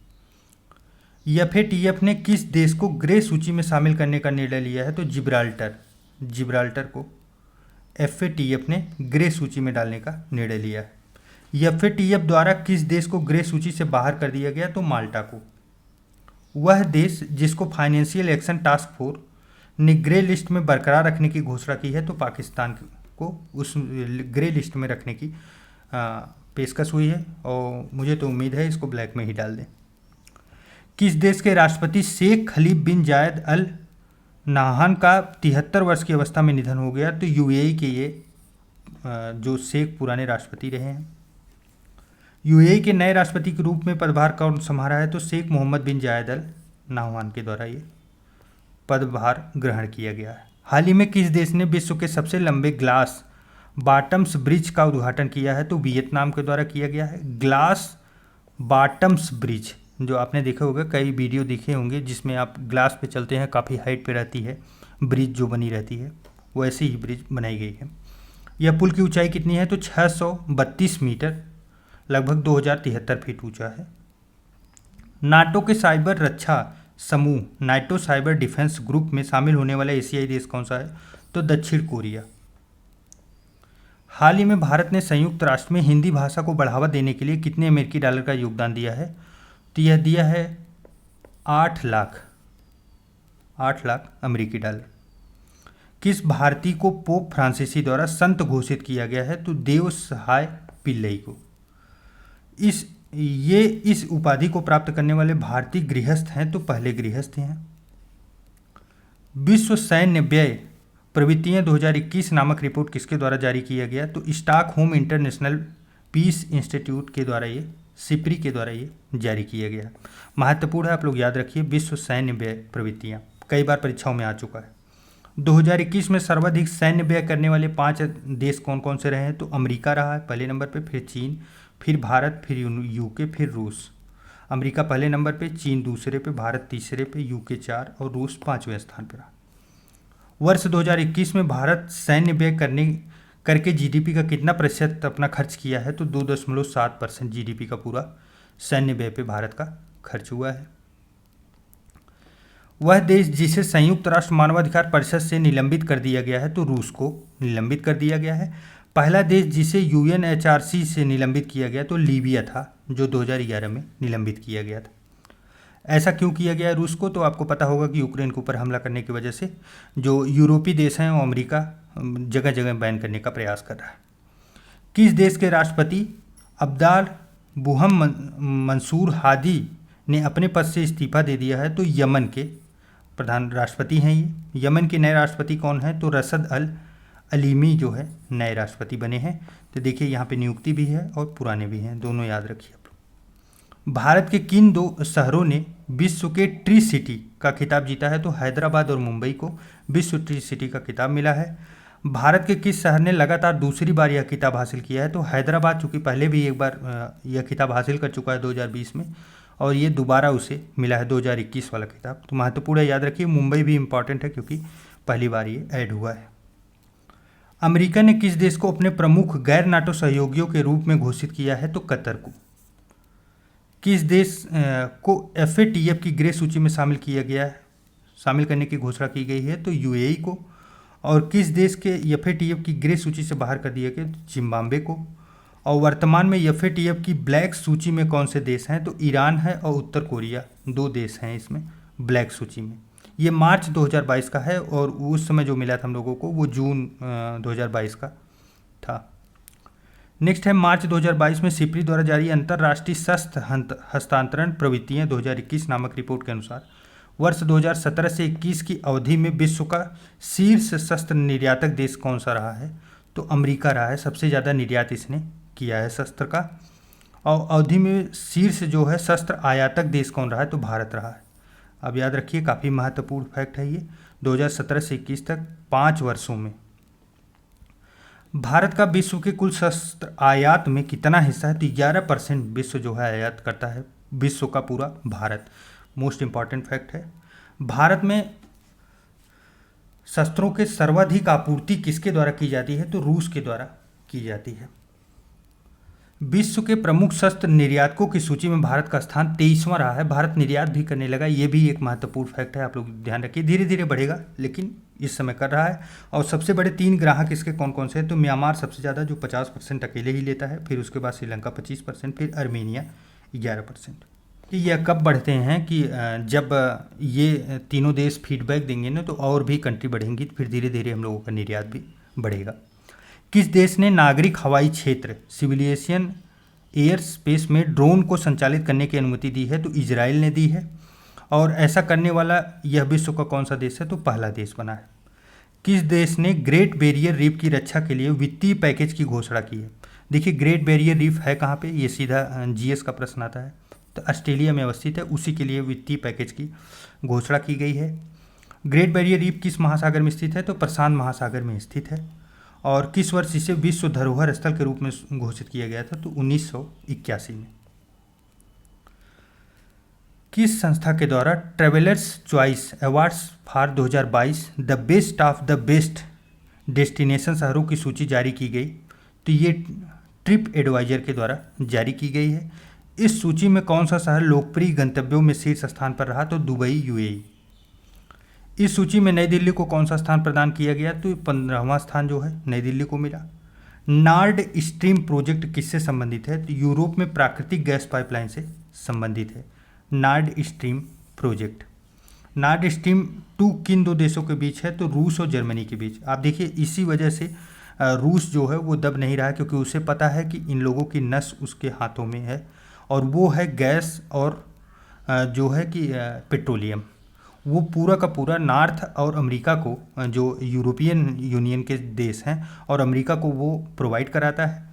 FATF ने किस देश को ग्रे सूची में शामिल करने का निर्णय लिया है? तो जिब्राल्टर को FATF ने ग्रे सूची में डालने का निर्णय लिया है। FATF द्वारा किस देश को ग्रे सूची से बाहर कर दिया गया? तो माल्टा को। वह देश जिसको फाइनेंशियल एक्शन टास्क फोर्स ने ग्रे लिस्ट में बरकरार रखने की घोषणा की है? तो पाकिस्तान को उस ग्रे लिस्ट में रखने की पेशकश हुई है और मुझे तो उम्मीद है इसको ब्लैक में ही डाल दें। किस देश के राष्ट्रपति शेख खलीफ बिन जायद अल नाहयान का 73 वर्ष की अवस्था में निधन हो गया? तो UAE के ये जो शेख पुराने राष्ट्रपति रहे हैं। UAE के नए राष्ट्रपति के रूप में पदभार कौन संभाला है? तो शेख मोहम्मद बिन जायद अल नाहयान के द्वारा ये पदभार ग्रहण किया गया है। हाल ही में किस देश ने विश्व के सबसे लंबे ग्लास बॉटम्स ब्रिज का उद्घाटन किया है? तो वियतनाम के द्वारा किया गया है। ग्लास बॉटम्स ब्रिज जो आपने देखे होंगे, कई वीडियो देखे होंगे जिसमें आप ग्लास पे चलते हैं, काफ़ी हाइट पे रहती है ब्रिज जो बनी रहती है, वैसे ही ब्रिज बनाई गई है। यह पुल की ऊंचाई कितनी है? तो 632 मीटर, लगभग 2073 फीट ऊंचा है। नाटो के साइबर रक्षा समूह नाटो साइबर डिफेंस ग्रुप में शामिल होने वाला एशियाई देश कौन सा है? तो दक्षिण कोरिया। हाल ही में भारत ने संयुक्त राष्ट्र में हिंदी भाषा को बढ़ावा देने के लिए कितने अमेरिकी डॉलर का योगदान दिया है? तो यह दिया है 8 लाख अमेरिकी डॉलर। किस भारतीय को पोप फ्रांसीसी द्वारा संत घोषित किया गया है? तो देव सहाय पिल्लई को। इस उपाधि को प्राप्त करने वाले भारतीय गृहस्थ हैं, तो पहले गृहस्थ हैं। विश्व सैन्य व्यय प्रवृत्तियां 2021 नामक रिपोर्ट किसके द्वारा जारी किया गया? तो स्टॉकहोम इंटरनेशनल पीस इंस्टीट्यूट के द्वारा, ये सिप्री के द्वारा ये जारी किया गया। महत्वपूर्ण है, आप लोग याद रखिए। विश्व सैन्य व्यय प्रवृत्तियां कई बार परीक्षाओं में आ चुका है। 2021 में सर्वाधिक सैन्य व्यय करने वाले 5 देश कौन कौन से रहे हैं? तो अमेरिका रहा है पहले नंबर पे, फिर चीन, फिर भारत, फिर यूके, फिर रूस। अमेरिका पहले नंबर पे, चीन दूसरे पे, भारत तीसरे पे, यूके 4 और रूस 5वें स्थान पर रहा। वर्ष 2021 में भारत सैन्य व्यय करके जीडीपी का कितना प्रतिशत अपना खर्च किया है? तो 2.7% जीडीपी का पूरा सैन्य व्यय पे भारत का खर्च हुआ है। वह देश जिसे संयुक्त राष्ट्र मानवाधिकार परिषद से निलंबित कर दिया गया है? तो रूस को निलंबित कर दिया गया है। पहला देश जिसे यूएनएचआरसी से निलंबित किया गया तो लीबिया था, जो 2011 में निलंबित किया गया था। ऐसा क्यों किया गया रूस को? तो आपको पता होगा कि यूक्रेन के ऊपर हमला करने की वजह से जो यूरोपीय देश हैं वो अमेरिका जगह जगह बैन करने का प्रयास कर रहा है। किस देश के राष्ट्रपति अब्दाल बुहम मंसूर हादी ने अपने पद से इस्तीफा दे दिया है? तो यमन के प्रधान राष्ट्रपति हैं ये। यमन के नए राष्ट्रपति कौन है? तो रसद अल अलीमी जो है नए राष्ट्रपति बने हैं। तो देखिए यहाँ पे नियुक्ति भी है और पुराने भी हैं, दोनों याद रखिए आप लोग। भारत के किन 2 शहरों ने विश्व के ट्री सिटी का खिताब जीता है? तो हैदराबाद और मुंबई को विश्व ट्री सिटी का खिताब मिला है। भारत के किस शहर ने लगातार दूसरी बार यह खिताब हासिल किया है? तो हैदराबाद, चूँकि पहले भी एक बार यह खिताब हासिल कर चुका है 2020 में, और ये दोबारा उसे मिला है 2021 वाला खिताब। तो महत्वपूर्ण याद रखिए। मुंबई भी इंपॉर्टेंट है क्योंकि पहली बार ये ऐड हुआ है। अमेरिका ने किस देश को अपने प्रमुख गैर नाटो सहयोगियों के रूप में घोषित किया है? तो कतर को। किस देश को एफएटीएफ की ग्रे सूची में शामिल किया गया है, शामिल करने की घोषणा की गई है? तो यूएई को। और किस देश के एफएटीएफ की ग्रे सूची से बाहर कर दिया गया? जिम्बाब्वे को। और वर्तमान में एफएटीएफ की ब्लैक सूची में कौन से देश हैं? तो ईरान है और उत्तर कोरिया, 2 देश हैं इसमें ब्लैक सूची में। ये मार्च 2022 का है और उस समय जो मिला था हम लोगों को वो जून 2022 का था। नेक्स्ट है मार्च 2022 में सिप्री द्वारा जारी अंतर्राष्ट्रीय शस्त्र हस्तांतरण प्रवृत्तियां 2021 नामक रिपोर्ट के अनुसार वर्ष 2017 से 21 की अवधि में विश्व का शीर्ष शस्त्र निर्यातक देश कौन सा रहा है? तो अमेरिका रहा है। सबसे ज़्यादा निर्यात इसने किया है शस्त्र का। और अवधि में शीर्ष जो है शस्त्र आयातक देश कौन रहा है? तो भारत रहा है। अब याद रखिए, काफ़ी महत्वपूर्ण फैक्ट है ये। 2017 से 21 तक 5 वर्षों में भारत का विश्व के कुल शस्त्र आयात में कितना हिस्सा है? तो 11% विश्व जो है आयात करता है, विश्व का पूरा भारत। मोस्ट इंपॉर्टेंट फैक्ट है। भारत में शस्त्रों के सर्वाधिक आपूर्ति किसके द्वारा की जाती है? तो रूस के द्वारा की जाती है। विश्व के प्रमुख शस्त्र निर्यातकों की सूची में भारत का स्थान 23वां रहा है। भारत निर्यात भी करने लगा, ये भी एक महत्वपूर्ण फैक्ट है, आप लोग ध्यान रखिए। धीरे धीरे बढ़ेगा लेकिन इस समय कर रहा है। और सबसे बड़े 3 ग्राहक इसके कौन कौन से हैं? तो म्यांमार सबसे ज़्यादा, जो 50% अकेले ही लेता है, फिर उसके बाद श्रीलंका 25%, फिर अर्मेनिया 11%। यह कब बढ़ते हैं कि जब ये तीनों देश फीडबैक देंगे ना, तो और भी कंट्री बढ़ेंगी, फिर धीरे धीरे हम लोगों का निर्यात भी बढ़ेगा। किस देश ने नागरिक हवाई क्षेत्र सिविलियन एयर स्पेस में ड्रोन को संचालित करने की अनुमति दी है? तो इजराइल ने दी है। और ऐसा करने वाला यह विश्व का कौन सा देश है? तो पहला देश बना है। किस देश ने ग्रेट बैरियर रीफ की रक्षा के लिए वित्तीय पैकेज की घोषणा की है? देखिए, ग्रेट बैरियर रीफ है कहाँ पे? ये सीधा जीएस का प्रश्न आता है। तो ऑस्ट्रेलिया में अवस्थित है, उसी के लिए वित्तीय पैकेज की घोषणा की गई है। ग्रेट बैरियर रीफ किस महासागर में स्थित है? तो प्रशांत महासागर में स्थित है। और किस वर्ष इसे विश्व धरोहर स्थल के रूप में घोषित किया गया था? तो 1981 में। किस संस्था के द्वारा travellers choice awards for 2022 the best of the best destination शहरों की सूची जारी की गई? तो ये ट्रिप एडवाइजर के द्वारा जारी की गई है। इस सूची में कौन सा शहर लोकप्रिय गंतव्यों में शीर्ष स्थान पर रहा? तो दुबई, यूएई। इस सूची में नई दिल्ली को कौन सा स्थान प्रदान किया गया? तो 15वां स्थान जो है नई दिल्ली को मिला। नॉर्ड स्ट्रीम प्रोजेक्ट किससे संबंधित है? तो यूरोप में प्राकृतिक गैस पाइपलाइन से संबंधित है। Nord stream project. Nord stream 2 किन दो देशों के बीच है? तो रूस और जर्मनी के बीच। आप देखिए इसी वजह से रूस जो है वो दब नहीं रहा, क्योंकि उसे पता है कि इन लोगों की नस उसके हाथों में है, और वो है गैस और जो है कि पेट्रोलियम। वो पूरा का पूरा नॉर्थ और अमेरिका को, जो यूरोपियन यूनियन के देश हैं और अमेरिका को, वो प्रोवाइड कराता है।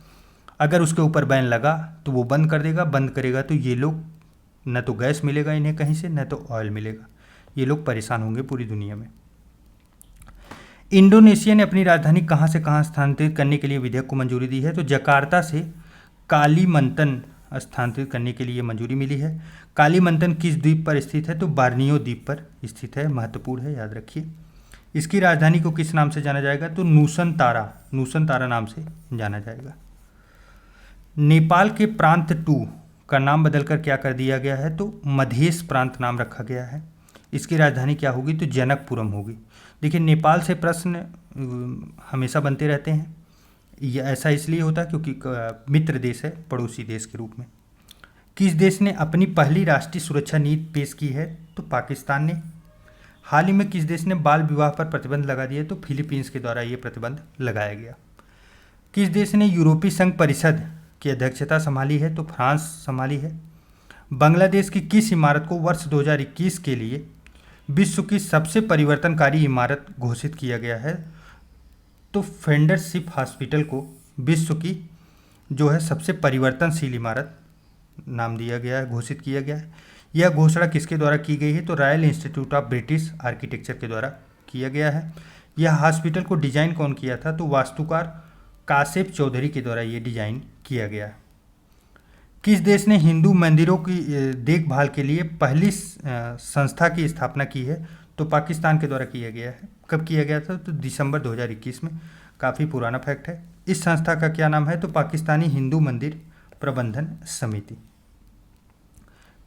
अगर उसके ऊपर बैन लगा तो वो बंद कर देगा, बंद करेगा तो ये लोग न तो गैस मिलेगा इन्हें कहीं से, न तो ऑयल मिलेगा, ये लोग परेशान होंगे पूरी दुनिया में। इंडोनेशिया ने अपनी राजधानी कहाँ से कहाँ स्थानांतरित करने के लिए विधेयक को मंजूरी दी है? तो जकार्ता से कालीमंतन स्थानांतरित करने के लिए मंजूरी मिली है। कालीमंतन किस द्वीप पर स्थित है? तो बार्नियो द्वीप पर स्थित है, महत्वपूर्ण है, याद रखिए। इसकी राजधानी को किस नाम से जाना जाएगा? तो नूसन तारा नाम से जाना जाएगा। नेपाल के प्रांत 2 का नाम बदलकर क्या कर दिया गया है? तो मधेश प्रांत नाम रखा गया है। इसकी राजधानी क्या होगी? तो जनकपुरम होगी। देखिए नेपाल से प्रश्न हमेशा बनते रहते हैं, ये ऐसा इसलिए होता है क्योंकि मित्र देश है, पड़ोसी देश के रूप में। किस देश ने अपनी पहली राष्ट्रीय सुरक्षा नीति पेश की है? तो पाकिस्तान ने। हाल ही में किस देश ने बाल विवाह पर प्रतिबंध लगा दिया? तो फिलीपींस के द्वारा ये प्रतिबंध लगाया गया। किस देश ने यूरोपीय संघ परिषद की अध्यक्षता संभाली है? तो फ्रांस संभाली है। बांग्लादेश की किस इमारत को वर्ष 2021 के लिए विश्व की सबसे परिवर्तनकारी इमारत घोषित किया गया है? तो फेंडरशिप हॉस्पिटल को विश्व की जो है सबसे परिवर्तनशील इमारत नाम दिया गया है, घोषित किया गया है। यह घोषणा किसके द्वारा की गई है? तो royal institute of British architecture के द्वारा किया गया है। यह हॉस्पिटल को डिजाइन कौन किया था? तो वास्तुकार काशिफ चौधरी के द्वारा ये डिजाइन किया गया है। किस देश ने हिंदू मंदिरों की देखभाल के लिए पहली संस्था की स्थापना की है? तो पाकिस्तान के द्वारा किया गया है। कब किया गया था? तो दिसंबर 2021 में। काफ़ी पुराना फैक्ट है। इस संस्था का क्या नाम है? तो पाकिस्तानी हिंदू मंदिर प्रबंधन समिति।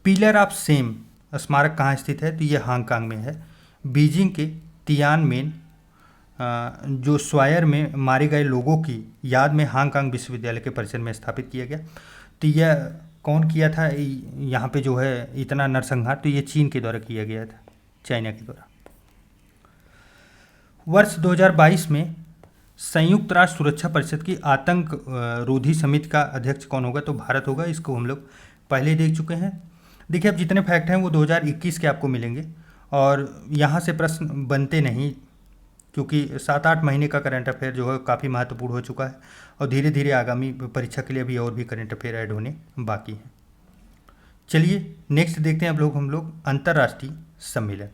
पिलर ऑफ सेम स्मारक कहाँ स्थित है? तो ये हांगकांग में है। बीजिंग के तियानमेन जो स्वायर में मारे गए लोगों की याद में हांगकांग विश्वविद्यालय के परिसर में स्थापित किया गया। तो यह कौन किया था यहाँ पे जो है इतना नरसंहार? तो ये चीन के द्वारा किया गया था, चाइना के द्वारा। वर्ष 2022 में संयुक्त राष्ट्र सुरक्षा परिषद की आतंक रोधी समिति का अध्यक्ष कौन होगा? तो भारत होगा। इसको हम लोग पहले देख चुके हैं। देखिए अब जितने फैक्ट हैं वो 2021 के आपको मिलेंगे, और यहाँ से प्रश्न बनते नहीं, क्योंकि 7-8 महीने का करंट अफेयर जो है काफ़ी महत्वपूर्ण हो चुका है, और धीरे धीरे आगामी परीक्षा के लिए अभी और भी करंट अफेयर ऐड होने बाकी हैं। चलिए नेक्स्ट देखते हैं हम लोग अंतर्राष्ट्रीय सम्मेलन।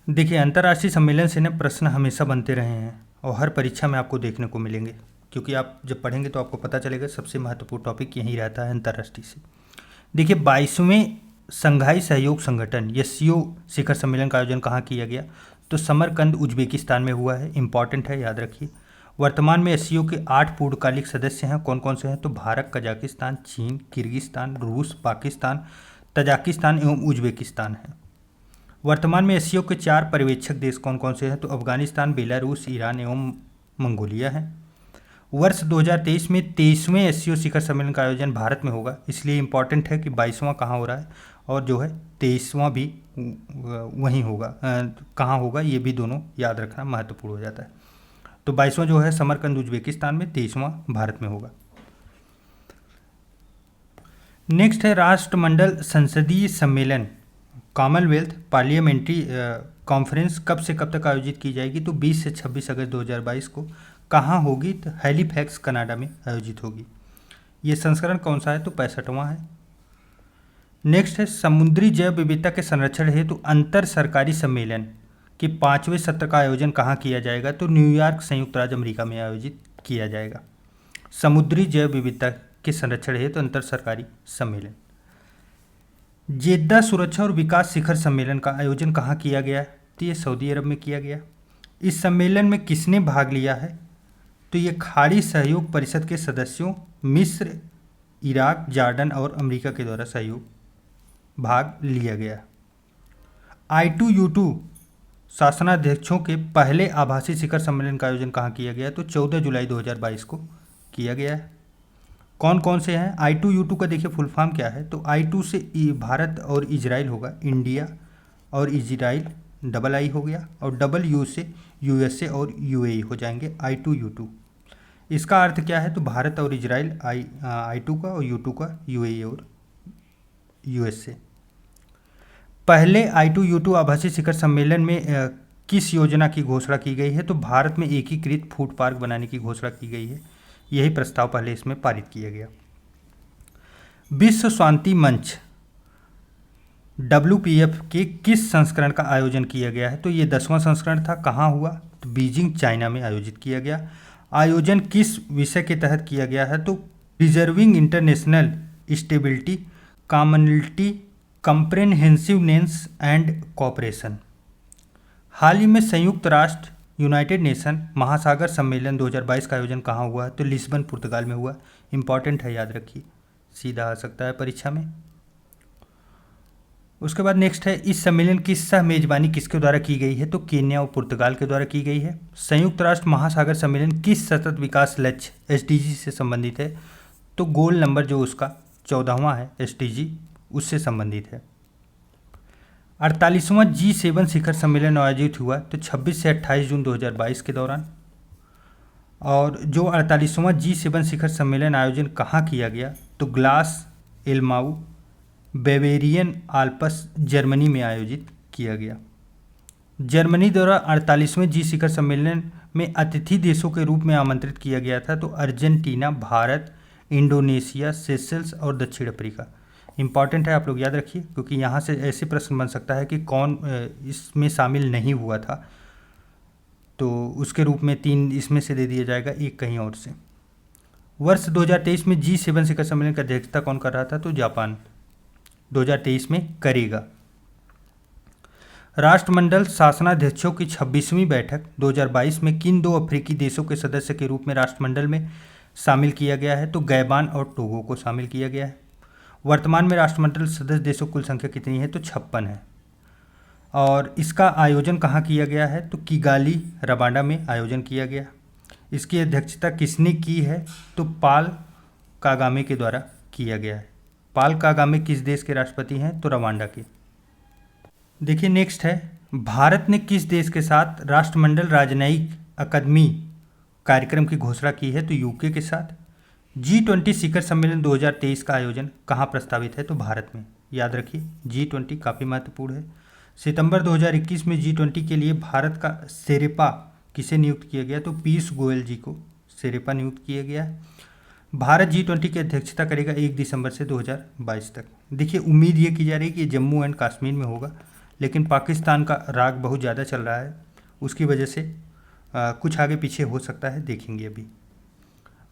देखिए अंतर्राष्ट्रीय सम्मेलन से ना प्रश्न हमेशा बनते रहे हैं और हर परीक्षा में आपको देखने को मिलेंगे, क्योंकि आप जब पढ़ेंगे तो आपको पता चलेगा सबसे महत्वपूर्ण टॉपिक यही रहता है अंतर्राष्ट्रीय से। देखिए 22वें संघाई सहयोग संगठन SCO शिखर सम्मेलन का आयोजन कहाँ किया गया? तो समरकंद उज्बेकिस्तान में हुआ है। इंपॉर्टेंट है, याद रखिए। वर्तमान में SCO के 8 पूर्णकालिक सदस्य हैं। कौन कौन से हैं? तो भारत, कजाकिस्तान, चीन, किर्गिस्तान, रूस, पाकिस्तान, तजाकिस्तान एवं उज्बेकिस्तान है। वर्तमान में SCO के 4 पर्यवेक्षक देश कौन कौन से हैं? तो अफगानिस्तान, बेलारूस, ईरान एवं मंगोलिया है। वर्ष 2023 में 23वें SCO शिखर सम्मेलन का आयोजन भारत में होगा। इसलिए इम्पॉर्टेंट है कि 22वां कहाँ हो रहा है और जो है 23वां भी वहीं होगा। कहाँ होगा ये भी दोनों याद रखना महत्वपूर्ण हो जाता है। तो 22वां जो है समरकंद उज्बेकिस्तान में, 23वां भारत में होगा। नेक्स्ट है राष्ट्रमंडल संसदीय सम्मेलन कॉमनवेल्थ पार्लियामेंट्री कॉन्फ्रेंस कब से कब तक आयोजित की जाएगी? तो 20 से 26 अगस्त 2022 को। कहाँ होगी? तो हैलीफैक्स कनाडा में आयोजित होगी। ये संस्करण कौन सा है? तो 65वां है। नेक्स्ट है समुद्री जैव विविधता के संरक्षण हेतु अंतर सरकारी सम्मेलन के 5वें सत्र का आयोजन कहाँ किया जाएगा? तो न्यूयॉर्क, संयुक्त राज्य अमेरिका में आयोजित किया जाएगा। समुद्री जैव विविधता के संरक्षण हेतु अंतर सरकारी सम्मेलन। जेद्दा सुरक्षा और विकास शिखर सम्मेलन का आयोजन कहाँ किया गया? तो ये सऊदी अरब में किया गया। इस सम्मेलन में किसने भाग लिया है? तो ये खाड़ी सहयोग परिषद के सदस्यों मिस्र, इराक, जॉर्डन और अमेरिका के द्वारा सहयोग भाग लिया गया। I2U2 शासनाध्यक्षों के पहले आभासी शिखर सम्मेलन का आयोजन कहाँ किया गया? तो 14 जुलाई 2022 को किया गया है। कौन कौन से हैं? I2U2 का देखिए फुल फॉर्म क्या है, तो I2 से भारत और इजराइल होगा, इंडिया और इजराइल डबल आई हो गया, और डबल यू से USA और UAE हो जाएंगे I2U2। इसका अर्थ क्या है? तो भारत और इजराइल I2 का, और U2 का UAE और USA। पहले I2U2 आभासी शिखर सम्मेलन में किस योजना की घोषणा की गई है? तो भारत में एकीकृत फूड पार्क बनाने की घोषणा की गई है। यही प्रस्ताव पहले इसमें पारित किया गया। विश्व शांति मंच WPF के किस संस्करण का आयोजन किया गया है? तो ये 10वां संस्करण था। कहाँ हुआ? तो बीजिंग, चाइना में आयोजित किया गया। आयोजन किस विषय के तहत किया गया है? तो preserving international stability, commonality, comprehensiveness and cooperation. हाल ही में संयुक्त राष्ट्र यूनाइटेड नेशन महासागर सम्मेलन 2022 का आयोजन कहाँ हुआ है? तो लिस्बन, पुर्तगाल में हुआ। इंपॉर्टेंट है, याद रखिए, सीधा आ सकता है परीक्षा में। उसके बाद नेक्स्ट है, इस सम्मेलन की सह मेजबानी किसके द्वारा की गई है? तो केन्या और पुर्तगाल के द्वारा की गई है। संयुक्त राष्ट्र महासागर सम्मेलन किस सतत विकास लक्ष्य SDG से संबंधित है? तो गोल नंबर जो उसका 14वां है SDG, उससे संबंधित है। 48वां G7 शिखर सम्मेलन आयोजित हुआ तो 26 से 28 जून 2022 के दौरान। और जो 48वां G7 शिखर सम्मेलन आयोजन कहाँ किया गया? तो ग्लास एल्माउ, बेवेरियन आल्प्स, जर्मनी में आयोजित किया गया। जर्मनी द्वारा 48वें G शिखर सम्मेलन में अतिथि देशों के रूप में आमंत्रित किया गया था तो अर्जेंटीना, भारत, इंडोनेशिया, सेशल्स और दक्षिण अफ्रीका। इंपॉर्टेंट है, आप लोग याद रखिए, क्योंकि यहाँ से ऐसे प्रश्न बन सकता है कि कौन इसमें शामिल नहीं हुआ था, तो उसके रूप में 3 इसमें से दे दिया जाएगा, एक कहीं और से। वर्ष 2023 में G7 शिखर सम्मेलन की अध्यक्षता कौन कर रहा था? तो जापान 2023 में करेगा। राष्ट्रमंडल शासनाध्यक्षों की 26वीं बैठक 2022 में किन 2 अफ्रीकी देशों के सदस्य के रूप में राष्ट्रमंडल में शामिल किया गया है? तो गैबान और टोगो को शामिल किया गया है। वर्तमान में राष्ट्रमंडल सदस्य देशों की कुल संख्या कितनी है? तो 56 है। और इसका आयोजन कहाँ किया गया है? तो किगाली, रवांडा में आयोजन किया गया। इसकी अध्यक्षता किसने की है? तो पाल कागामे के द्वारा किया गया है। पाल कागामे किस देश के राष्ट्रपति हैं? तो रवांडा के। देखिए नेक्स्ट है, भारत ने किस देश के साथ राष्ट्रमंडल राजनयिक अकादमी कार्यक्रम की घोषणा की है? तो यूके के साथ। G20 शिखर सम्मेलन 2023 का आयोजन कहाँ प्रस्तावित है? तो भारत में। याद रखिए, G20 काफ़ी महत्वपूर्ण है। सितंबर 2021 में G20 के लिए भारत का शेरेपा किसे नियुक्त किया गया? तो पीयूष गोयल जी को शेरेपा नियुक्त किया गया है। भारत G20 की अध्यक्षता करेगा 1 दिसंबर से 2022 तक। देखिए, उम्मीद ये की जा रही है कि जम्मू एंड कश्मीर में होगा, लेकिन पाकिस्तान का राग बहुत ज़्यादा चल रहा है, उसकी वजह से कुछ आगे पीछे हो सकता है, देखेंगे अभी।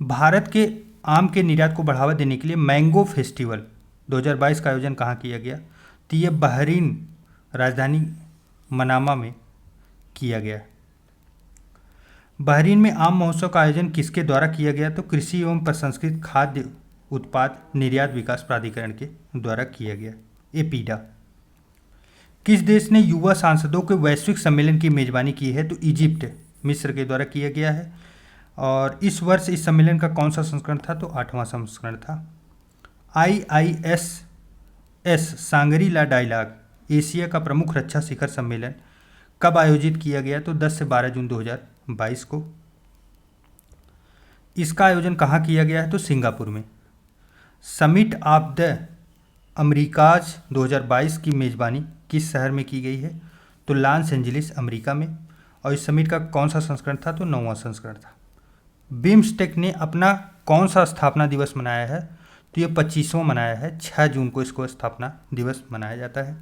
भारत के आम के निर्यात को बढ़ावा देने के लिए मैंगो फेस्टिवल 2022 का आयोजन कहाँ किया गया? तो ये बहरीन राजधानी मनामा में किया गया। बहरीन में आम महोत्सव का आयोजन किसके द्वारा किया गया? तो कृषि एवं प्रसंस्कृत खाद्य उत्पाद निर्यात विकास प्राधिकरण के द्वारा किया गया, एपीडा। किस देश ने युवा सांसदों के वैश्विक सम्मेलन की मेजबानी की है? तो इजिप्ट, मिस्र के द्वारा किया गया है। और इस वर्ष इस सम्मेलन का कौन सा संस्करण था? तो 8वां संस्करण था। IISS सांगरी-ला डायलॉग एशिया का प्रमुख रक्षा शिखर सम्मेलन कब आयोजित किया गया? तो 10 से 12 जून 2022 को। इसका आयोजन कहाँ किया गया है? तो सिंगापुर में। समिट ऑफ द अमेरिकाज 2022 की मेजबानी किस शहर में की गई है? तो लॉस एंजलिस, अमेरिका में। और इस समिट का कौन सा संस्करण था? तो 9वां संस्करण था। बिम्स्टेक ने अपना कौन सा स्थापना दिवस मनाया है? तो ये 25वां मनाया है। 6 जून को इसको स्थापना दिवस मनाया जाता है।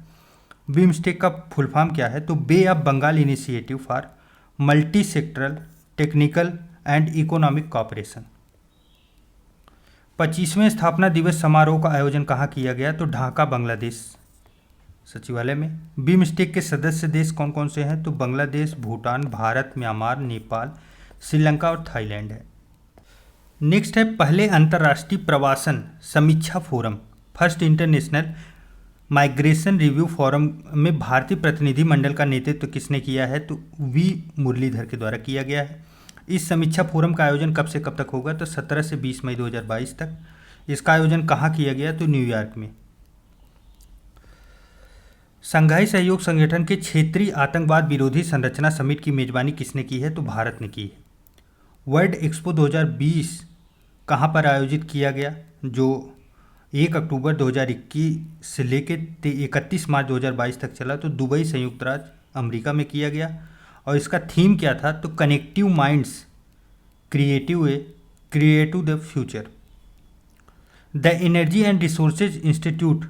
बिम्स्टेक का फुल फॉर्म क्या है? तो bay of Bengal initiative for multi sectoral technical and economic cooperation. 25वें स्थापना दिवस समारोह का आयोजन कहाँ किया गया? तो ढाका, बांग्लादेश सचिवालय में। बिम्स्टेक के सदस्य देश कौन कौन से हैं? तो बांग्लादेश, भूटान, भारत, म्यांमार, नेपाल, श्रीलंका और थाईलैंड है। नेक्स्ट है, पहले अंतर्राष्ट्रीय प्रवासन समीक्षा forum, first international migration review forum में भारतीय प्रतिनिधि मंडल का नेतृत्व किसने किया है? तो V मुरलीधर के द्वारा किया गया है। इस समीक्षा फोरम का आयोजन कब से कब तक होगा? तो 17 से 20 मई 2022 तक। इसका आयोजन कहाँ किया गया? तो न्यूयॉर्क में। संघाई सहयोग संगठन के क्षेत्रीय आतंकवाद विरोधी संरचना समिट की मेजबानी किसने की है? तो भारत ने की है। वर्ल्ड एक्सपो 2020 कहाँ पर आयोजित किया गया? जो 1 अक्टूबर 2021 से लेकर 31 मार्च 2022 तक चला, तो दुबई, संयुक्त राज्य अमेरिका में किया गया। और इसका थीम क्या था? तो connective minds creative the future. The energy and resources institute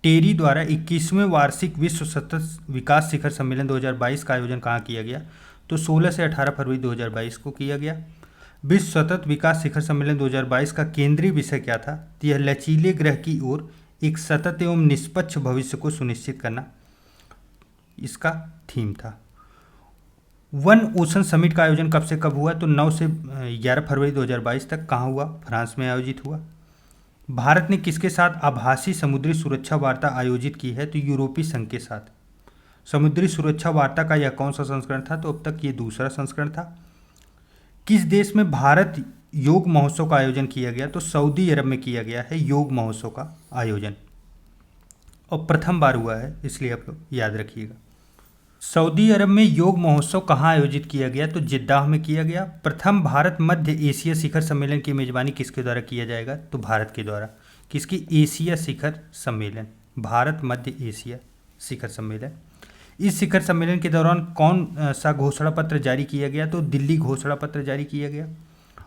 TERI द्वारा 21वें वार्षिक विश्व सतत विकास शिखर सम्मेलन 2022 का आयोजन कहाँ किया गया? तो 16 से 18 फरवरी 2022 को किया गया। विश्व सतत विकास शिखर सम्मेलन 2022 का केंद्रीय विषय क्या था? तो यह लचीले ग्रह की ओर एक सतत एवं निष्पक्ष भविष्य को सुनिश्चित करना, इसका थीम था। वन ओशन समिट का आयोजन कब से कब हुआ? तो 9 से 11 फरवरी 2022 तक। कहाँ हुआ? फ्रांस में आयोजित हुआ। भारत ने किसके साथ आभासी समुद्री सुरक्षा वार्ता आयोजित की है? तो यूरोपीय संघ के साथ। समुद्री सुरक्षा वार्ता का यह कौन सा संस्करण था? तो अब तक ये दूसरा संस्करण था। किस देश में भारत योग महोत्सव का आयोजन किया गया? तो सऊदी अरब में किया गया है योग महोत्सव का आयोजन, और प्रथम बार हुआ है, इसलिए आप लोग याद रखिएगा। सऊदी अरब में योग महोत्सव कहाँ आयोजित किया गया? तो जिद्दाह में किया गया। प्रथम भारत मध्य एशिया शिखर सम्मेलन की मेजबानी किसके द्वारा किया जाएगा? तो भारत के द्वारा। किसकी? एशिया शिखर सम्मेलन, भारत मध्य एशिया शिखर सम्मेलन। इस शिखर सम्मेलन के दौरान कौन सा घोषणा पत्र जारी किया गया? तो दिल्ली घोषणा पत्र जारी किया गया।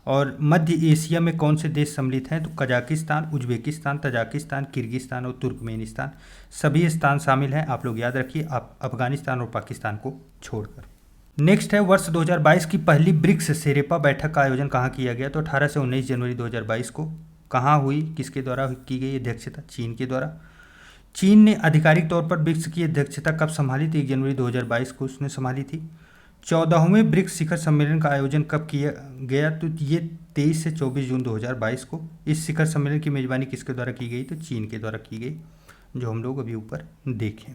और मध्य एशिया में कौन से देश सम्मिलित हैं? तो कजाकिस्तान, उज्बेकिस्तान, तजाकिस्तान, किर्गिस्तान और तुर्कमेनिस्तान, सभी स्थान शामिल हैं। आप लोग याद रखिए, आप अफगानिस्तान और पाकिस्तान को छोड़कर। नेक्स्ट है वर्ष 2022 की पहली ब्रिक्स शेरेपा बैठक का आयोजन कहाँ किया गया? तो 18 से 19 जनवरी 2022 को। कहाँ हुई? किसके द्वारा की गई अध्यक्षता? चीन के द्वारा। चीन ने आधिकारिक तौर पर ब्रिक्स की अध्यक्षता कब संभाली थी? 1 जनवरी 2022 को उसने संभाली थी। 14वें ब्रिक्स शिखर सम्मेलन का आयोजन कब किया गया? तो ये 23 से 24 जून 2022 को। इस शिखर सम्मेलन की मेजबानी किसके द्वारा की गई? तो चीन के द्वारा की गई, जो हम लोग अभी ऊपर देखें।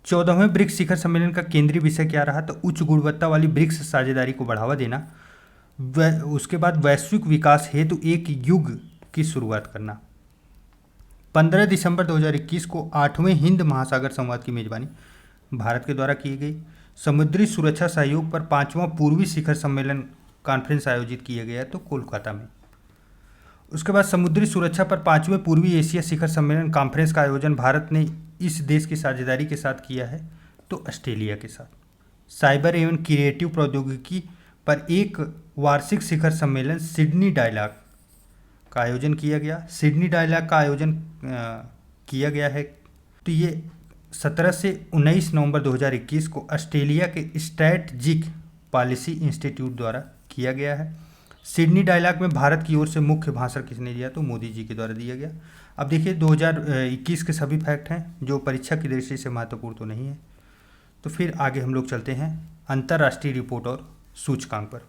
14वें ब्रिक्स शिखर सम्मेलन का केंद्रीय विषय क्या रहा? तो उच्च गुणवत्ता वाली ब्रिक्स साझेदारी को बढ़ावा देना, उसके बाद वैश्विक विकास हेतु एक युग की शुरुआत करना। 15 दिसंबर 2021 को 8वें हिंद महासागर संवाद की मेजबानी भारत के द्वारा की गई। समुद्री सुरक्षा सहयोग पर 5वां पूर्वी शिखर सम्मेलन कॉन्फ्रेंस आयोजित किया गया तो कोलकाता में। उसके बाद समुद्री सुरक्षा पर 5वें पूर्वी एशिया शिखर सम्मेलन कॉन्फ्रेंस का आयोजन भारत ने इस देश की साझेदारी के साथ किया है तो ऑस्ट्रेलिया के साथ। साइबर एवं क्रिएटिव प्रौद्योगिकी पर एक वार्षिक शिखर सम्मेलन सिडनी डायलॉग का आयोजन किया गया। सिडनी डायलॉग का आयोजन किया गया है तो ये 17 से 19 नवंबर 2021 को ऑस्ट्रेलिया के स्ट्रैटेजिक पॉलिसी इंस्टीट्यूट द्वारा किया गया है। सिडनी डायलॉग में भारत की ओर से मुख्य भाषण किसने दिया? तो मोदी जी के द्वारा दिया गया। अब देखिए 2021 के सभी फैक्ट हैं जो परीक्षा की दृष्टि से महत्वपूर्ण तो नहीं है। तो फिर आगे हम लोग चलते हैं अंतर्राष्ट्रीय रिपोर्ट और सूचकांक पर।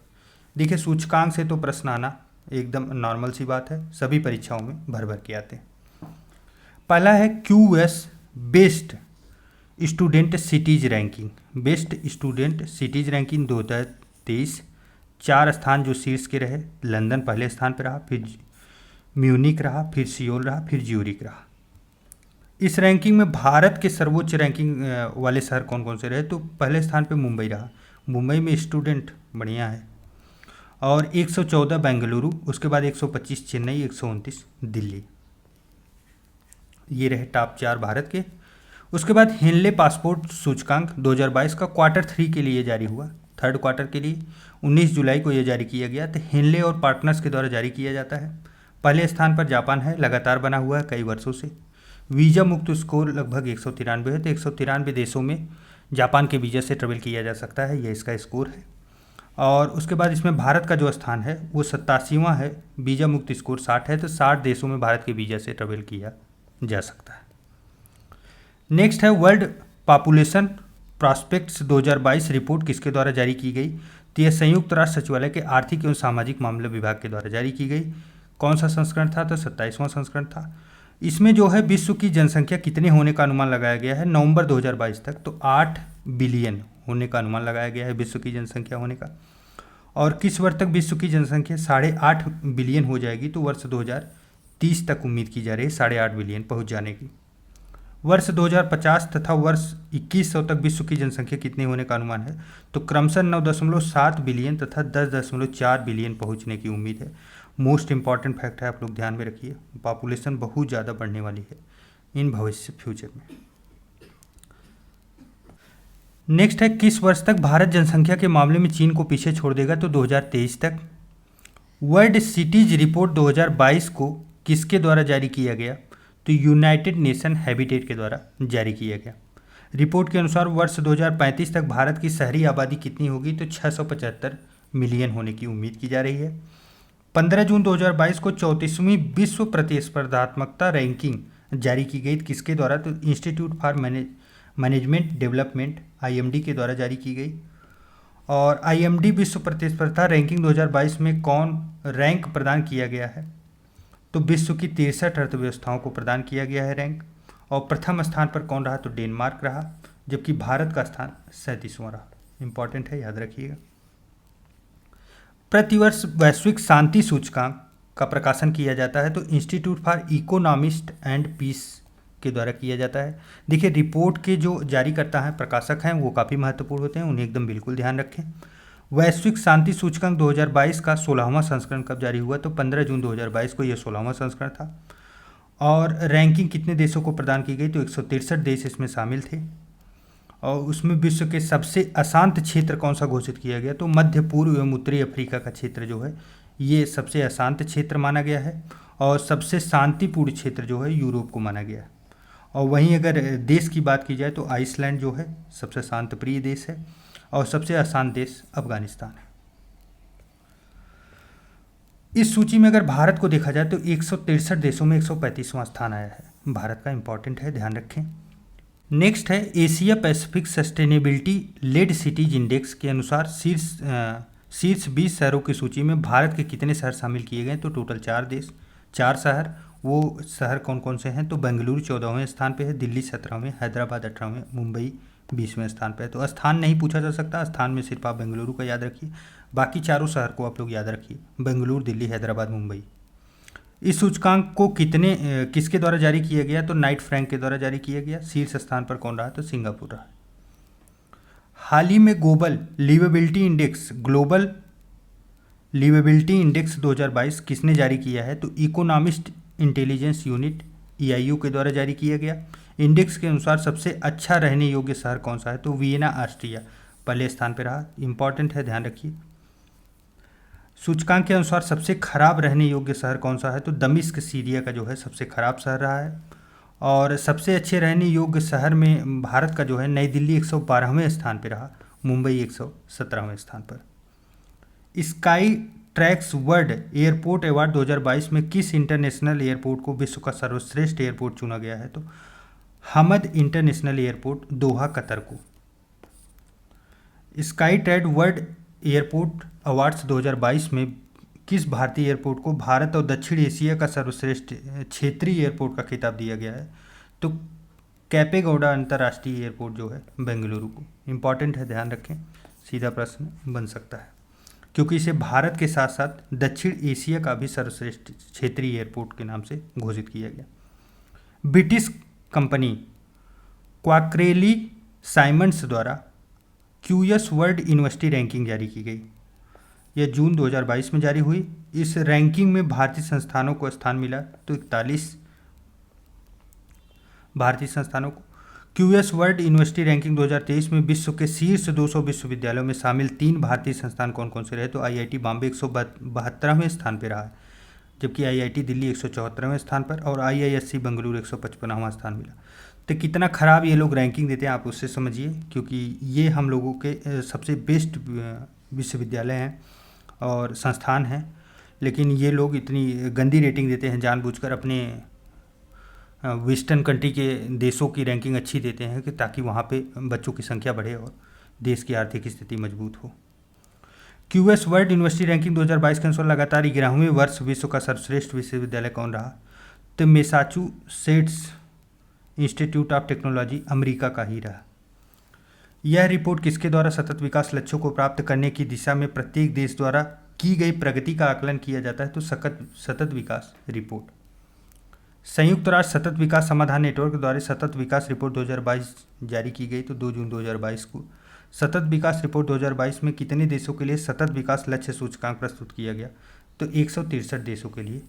देखिए सूचकांक से तो प्रश्न आना एकदम नॉर्मल सी बात है, सभी परीक्षाओं में भर भर के आते हैं। पहला है QS best student cities ranking. Best student cities ranking 2023 4 स्थान जो शीर्ष के रहे। लंदन पहले स्थान पर रहा, फिर म्यूनिक रहा, फिर सियोल रहा, फिर ज्यूरिक रहा। इस रैंकिंग में भारत के सर्वोच्च रैंकिंग वाले शहर कौन कौन से रहे? तो पहले स्थान पे मुंबई रहा। मुंबई में स्टूडेंट बढ़िया है। और 114 बेंगलुरु, उसके बाद 125 चेन्नई, 129 दिल्ली। ये रहे टॉप 4 भारत के। उसके बाद हेनले पासपोर्ट सूचकांक 2022 का Q3 के लिए जारी हुआ। थर्ड क्वार्टर के लिए 19 जुलाई को यह जारी किया गया। तो हेनले और पार्टनर्स के द्वारा जारी किया जाता है। पहले स्थान पर जापान है, लगातार बना हुआ है कई वर्षों से। वीज़ा मुक्त स्कोर लगभग 193 है। तो 193 देशों में जापान के वीज़ा से ट्रेवल किया जा सकता है, यह इसका स्कोर है। और उसके बाद इसमें भारत का जो स्थान है वो 87वां है। वीज़ा मुक्त स्कोर 60 है। तो 60 देशों में भारत के वीज़ा से ट्रेवल किया जा सकता है। नेक्स्ट है वर्ल्ड पॉपुलेशन प्रॉस्पेक्ट्स 2022 रिपोर्ट किसके द्वारा जारी की गई? तो यह संयुक्त राष्ट्र सचिवालय के आर्थिक एवं सामाजिक मामले विभाग के द्वारा जारी की गई। कौन सा संस्करण था? तो 27वां संस्करण था। इसमें जो है विश्व की जनसंख्या कितने होने का अनुमान लगाया गया है नवंबर 2022 तक? तो 8 बिलियन होने का अनुमान लगाया गया है विश्व की जनसंख्या होने का। और किस वर्ष तक विश्व की जनसंख्या 8.5 बिलियन हो जाएगी? तो वर्ष 2030 तक उम्मीद की जा रही है 8.5 बिलियन पहुंच जाने की। वर्ष 2050 तथा वर्ष 2100 तक विश्व की जनसंख्या कितनी होने का अनुमान है? तो क्रमशः 9.7 बिलियन तथा 10.4 बिलियन पहुंचने की उम्मीद है। मोस्ट इंपॉर्टेंट फैक्ट है, आप लोग ध्यान में रखिए, पॉपुलेशन बहुत ज़्यादा बढ़ने वाली है इन भविष्य फ्यूचर में। नेक्स्ट है, किस वर्ष तक भारत जनसंख्या के मामले में चीन को पीछे छोड़ देगा? तो 2023 तक। वर्ल्ड सिटीज रिपोर्ट 2022 को किसके द्वारा जारी किया गया? तो यूनाइटेड नेशन हैबिटेट के द्वारा जारी किया गया। रिपोर्ट के अनुसार वर्ष 2035 तक भारत की शहरी आबादी कितनी होगी? तो 675 मिलियन होने की उम्मीद की जा रही है। 15 जून 2022 को 34वीं विश्व प्रतिस्पर्धात्मकता रैंकिंग जारी की गई किसके द्वारा? तो institute for management development IMD के द्वारा जारी की गई। और IMD विश्व प्रतिस्पर्धा रैंकिंग 2022 में कौन रैंक प्रदान किया गया है? तो विश्व की 63 अर्थव्यवस्थाओं को प्रदान किया गया है रैंक। और प्रथम स्थान पर कौन रहा? तो डेनमार्क रहा, जबकि भारत का स्थान 37वां रहा। इंपॉर्टेंट है, याद रखिएगा। प्रतिवर्ष वैश्विक शांति सूचकांक का प्रकाशन किया जाता है, तो institute for economist and peace के द्वारा किया जाता है। देखिए, रिपोर्ट के जो जारी करता है, प्रकाशक हैं, वो काफ़ी महत्वपूर्ण होते हैं, उन्हें एकदम बिल्कुल ध्यान रखें। वैश्विक शांति सूचकांक 2022 का 16वां संस्करण कब जारी हुआ? तो 15 जून 2022 को यह 16वां संस्करण था। और रैंकिंग कितने देशों को प्रदान की गई? तो 163 देश इसमें शामिल थे। और उसमें विश्व के सबसे अशांत क्षेत्र कौन सा घोषित किया गया? तो मध्य पूर्व एवं उत्तरी अफ्रीका का क्षेत्र जो है ये सबसे अशांत क्षेत्र माना गया है। और सबसे शांतिपूर्ण क्षेत्र जो है यूरोप को माना गया है। और वहीं अगर देश की बात की जाए तो आइसलैंड जो है सबसे शांत प्रिय देश है। और सबसे अशांत देश अफगानिस्तान है। इस सूची में अगर भारत को देखा जाए तो 163 देशों में 135वां स्थान आया है भारत का। इंपॉर्टेंट है, ध्यान रखें। नेक्स्ट है, Asia Pacific sustainability led cities index के अनुसार शीर्ष 20 शहरों की सूची में भारत के कितने शहर शामिल किए गए? तो टोटल 4 शहर। वो शहर कौन कौन से हैं? तो बेंगलुरु 14वें स्थान पे है, दिल्ली 17वें, हैदराबाद 18वें, मुंबई 20वें स्थान पे है। तो स्थान नहीं पूछा जा सकता, स्थान में सिर्फ आप बेंगलुरु का याद रखिए, बाकी चारों शहर को आप लोग याद रखिए, बेंगलुरु, दिल्ली, हैदराबाद, मुंबई। इस सूचकांक को किसके द्वारा जारी किया गया? तो नाइट फ्रैंक के द्वारा जारी किया गया। शीर्ष स्थान पर कौन रहा? तो सिंगापुर रहा। हाल ही में ग्लोबल लिवेबिलिटी इंडेक्स 2022 किसने जारी किया है? तो इकोनॉमिस्ट इंटेलिजेंस यूनिट EIU के द्वारा जारी किया गया। इंडेक्स के अनुसार सबसे अच्छा रहने योग्य शहर कौन सा है? तो वियना ऑस्ट्रिया पहले स्थान पर रहा। इंपॉर्टेंट है, ध्यान रखिए। सूचकांक के अनुसार सबसे खराब रहने योग्य शहर कौन सा है? तो दमिश्क सीरिया का जो है सबसे खराब शहर रहा है। और सबसे अच्छे रहने योग्य शहर में भारत का जो है नई दिल्ली 112वें स्थान पर रहा, मुंबई 117वें स्थान पर। Sky tracks world airport award 2022 में किस इंटरनेशनल एयरपोर्ट को विश्व का सर्वश्रेष्ठ एयरपोर्ट चुना गया है? तो हमद इंटरनेशनल एयरपोर्ट, दोहा, कतर को। Sky trade world airport awards 2022 में किस भारतीय एयरपोर्ट को भारत और दक्षिण एशिया का सर्वश्रेष्ठ क्षेत्रीय एयरपोर्ट का खिताब दिया गया है? तो कैपेगौड़ा अंतर्राष्ट्रीय एयरपोर्ट जो है बेंगलुरु को। इंपॉर्टेंट है, ध्यान रखें, सीधा प्रश्न बन सकता है, क्योंकि इसे भारत के साथ साथ दक्षिण एशिया का भी सर्वश्रेष्ठ क्षेत्रीय एयरपोर्ट के नाम से घोषित किया गया। ब्रिटिश कंपनी क्वाक्रेली साइमंड्स द्वारा QS वर्ल्ड यूनिवर्सिटी रैंकिंग जारी की गई। यह जून 2022 में जारी हुई। इस रैंकिंग में भारतीय संस्थानों को स्थान मिला, तो 41 भारतीय संस्थानों को। QS वर्ल्ड यूनिवर्सिटी रैंकिंग 2023 में विश्व के शीर्ष 200 विश्वविद्यालयों में शामिल 3 भारतीय संस्थान कौन कौन से रहे? तो IIT बॉम्बे 172वें स्थान पर रहा है, जबकि IIT दिल्ली 174वें स्थान पर और IISc बेंगलुरु 155वां स्थान मिला। तो कितना खराब ये लोग रैंकिंग देते हैं आप उससे समझिए, क्योंकि ये हम लोगों के सबसे बेस्ट विश्वविद्यालय हैं और संस्थान हैं, लेकिन ये लोग इतनी गंदी रेटिंग देते हैं जानबूझकर। अपने वेस्टर्न कंट्री के देशों की रैंकिंग अच्छी देते हैं कि ताकि वहाँ पे बच्चों की संख्या बढ़े और देश की आर्थिक स्थिति मजबूत हो। QS वर्ल्ड यूनिवर्सिटी रैंकिंग 2022 के अनुसार लगातार 11वें वर्ष विश्व का सर्वश्रेष्ठ विश्वविद्यालय कौन रहा? तो Massachusetts institute of technology America का ही रहा। यह रिपोर्ट किसके द्वारा सतत विकास लक्ष्यों को प्राप्त करने की दिशा में प्रत्येक देश द्वारा की गई प्रगति का आकलन किया जाता है? तो सतत विकास रिपोर्ट। संयुक्त राष्ट्र सतत विकास समाधान नेटवर्क द्वारा सतत विकास रिपोर्ट 2022 जारी की गई, तो 2 जून 2022 को। सतत विकास रिपोर्ट 2022 में कितने देशों के लिए सतत विकास लक्ष्य सूचकांक प्रस्तुत किया गया, तो 163 देशों के लिए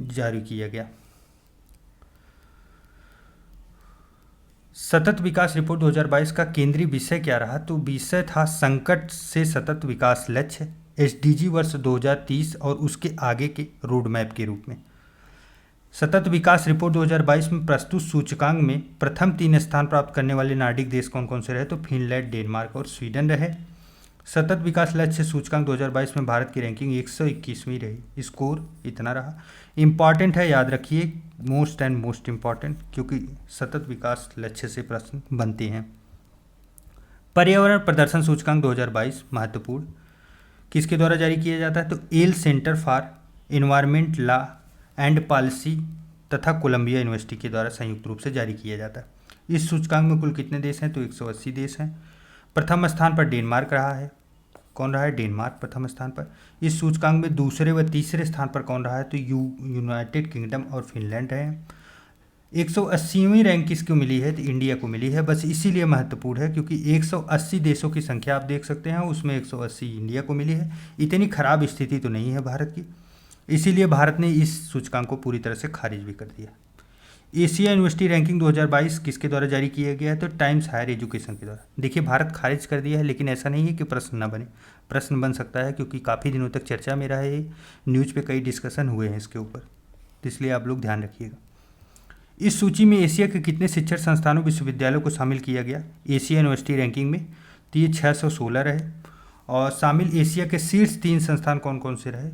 जारी किया गया। सतत विकास रिपोर्ट 2022 का केंद्रीय विषय क्या रहा, तो विषय था संकट से सतत विकास लक्ष्य, एसडीजी वर्ष 2030 और उसके आगे के रोड मैप के रूप में। सतत विकास रिपोर्ट 2022 में प्रस्तुत सूचकांक में प्रथम 3 स्थान प्राप्त करने वाले नार्डिक देश कौन कौन से रहे, तो फिनलैंड, डेनमार्क और स्वीडन रहे। सतत विकास लक्ष्य सूचकांक 2022 में भारत की रैंकिंग 121वीं रही। स्कोर इतना रहा। इम्पॉर्टेंट है, याद रखिए, मोस्ट एंड मोस्ट इम्पॉर्टेंट, क्योंकि सतत विकास लक्ष्य से प्रश्न बनते हैं। पर्यावरण प्रदर्शन सूचकांक 2022 महत्वपूर्ण, किसके द्वारा जारी किया जाता है, तो L centre for environment law and policy तथा कोलंबिया यूनिवर्सिटी के द्वारा संयुक्त रूप से जारी किया जाता है। इस सूचकांक में कुल कितने देश हैं, तो 180 देश हैं। प्रथम स्थान पर डेनमार्क रहा है। कौन रहा है, डेनमार्क प्रथम स्थान पर। इस सूचकांक में दूसरे व तीसरे स्थान पर कौन रहा है, तो यूनाइटेड किंगडम और फिनलैंड रहे। 180वीं रैंक किसको मिली है, तो इंडिया को मिली है। बस इसीलिए महत्वपूर्ण है क्योंकि 180 देशों की संख्या आप देख सकते हैं, उसमें 180 इंडिया को मिली है। इतनी खराब स्थिति तो नहीं है भारत की, इसीलिए भारत ने इस सूचकांक को पूरी तरह से खारिज भी कर दिया। एशिया यूनिवर्सिटी रैंकिंग 2022 किसके द्वारा जारी किया गया है, तो टाइम्स हायर एजुकेशन के द्वारा। देखिए, भारत खारिज कर दिया है, लेकिन ऐसा नहीं है कि प्रश्न ना बने, प्रश्न बन सकता है क्योंकि काफ़ी दिनों तक चर्चा में रहा है, न्यूज़ पे कई डिस्कशन हुए हैं इसके ऊपर, तो इसलिए आप लोग ध्यान रखिएगा। इस सूची में एशिया के कितने शिक्षण संस्थानों विश्वविद्यालयों को शामिल किया गया एशिया यूनिवर्सिटी रैंकिंग में, तो ये 616 रहे। और शामिल एशिया के शीर्ष 3 संस्थान कौन कौन से रहे,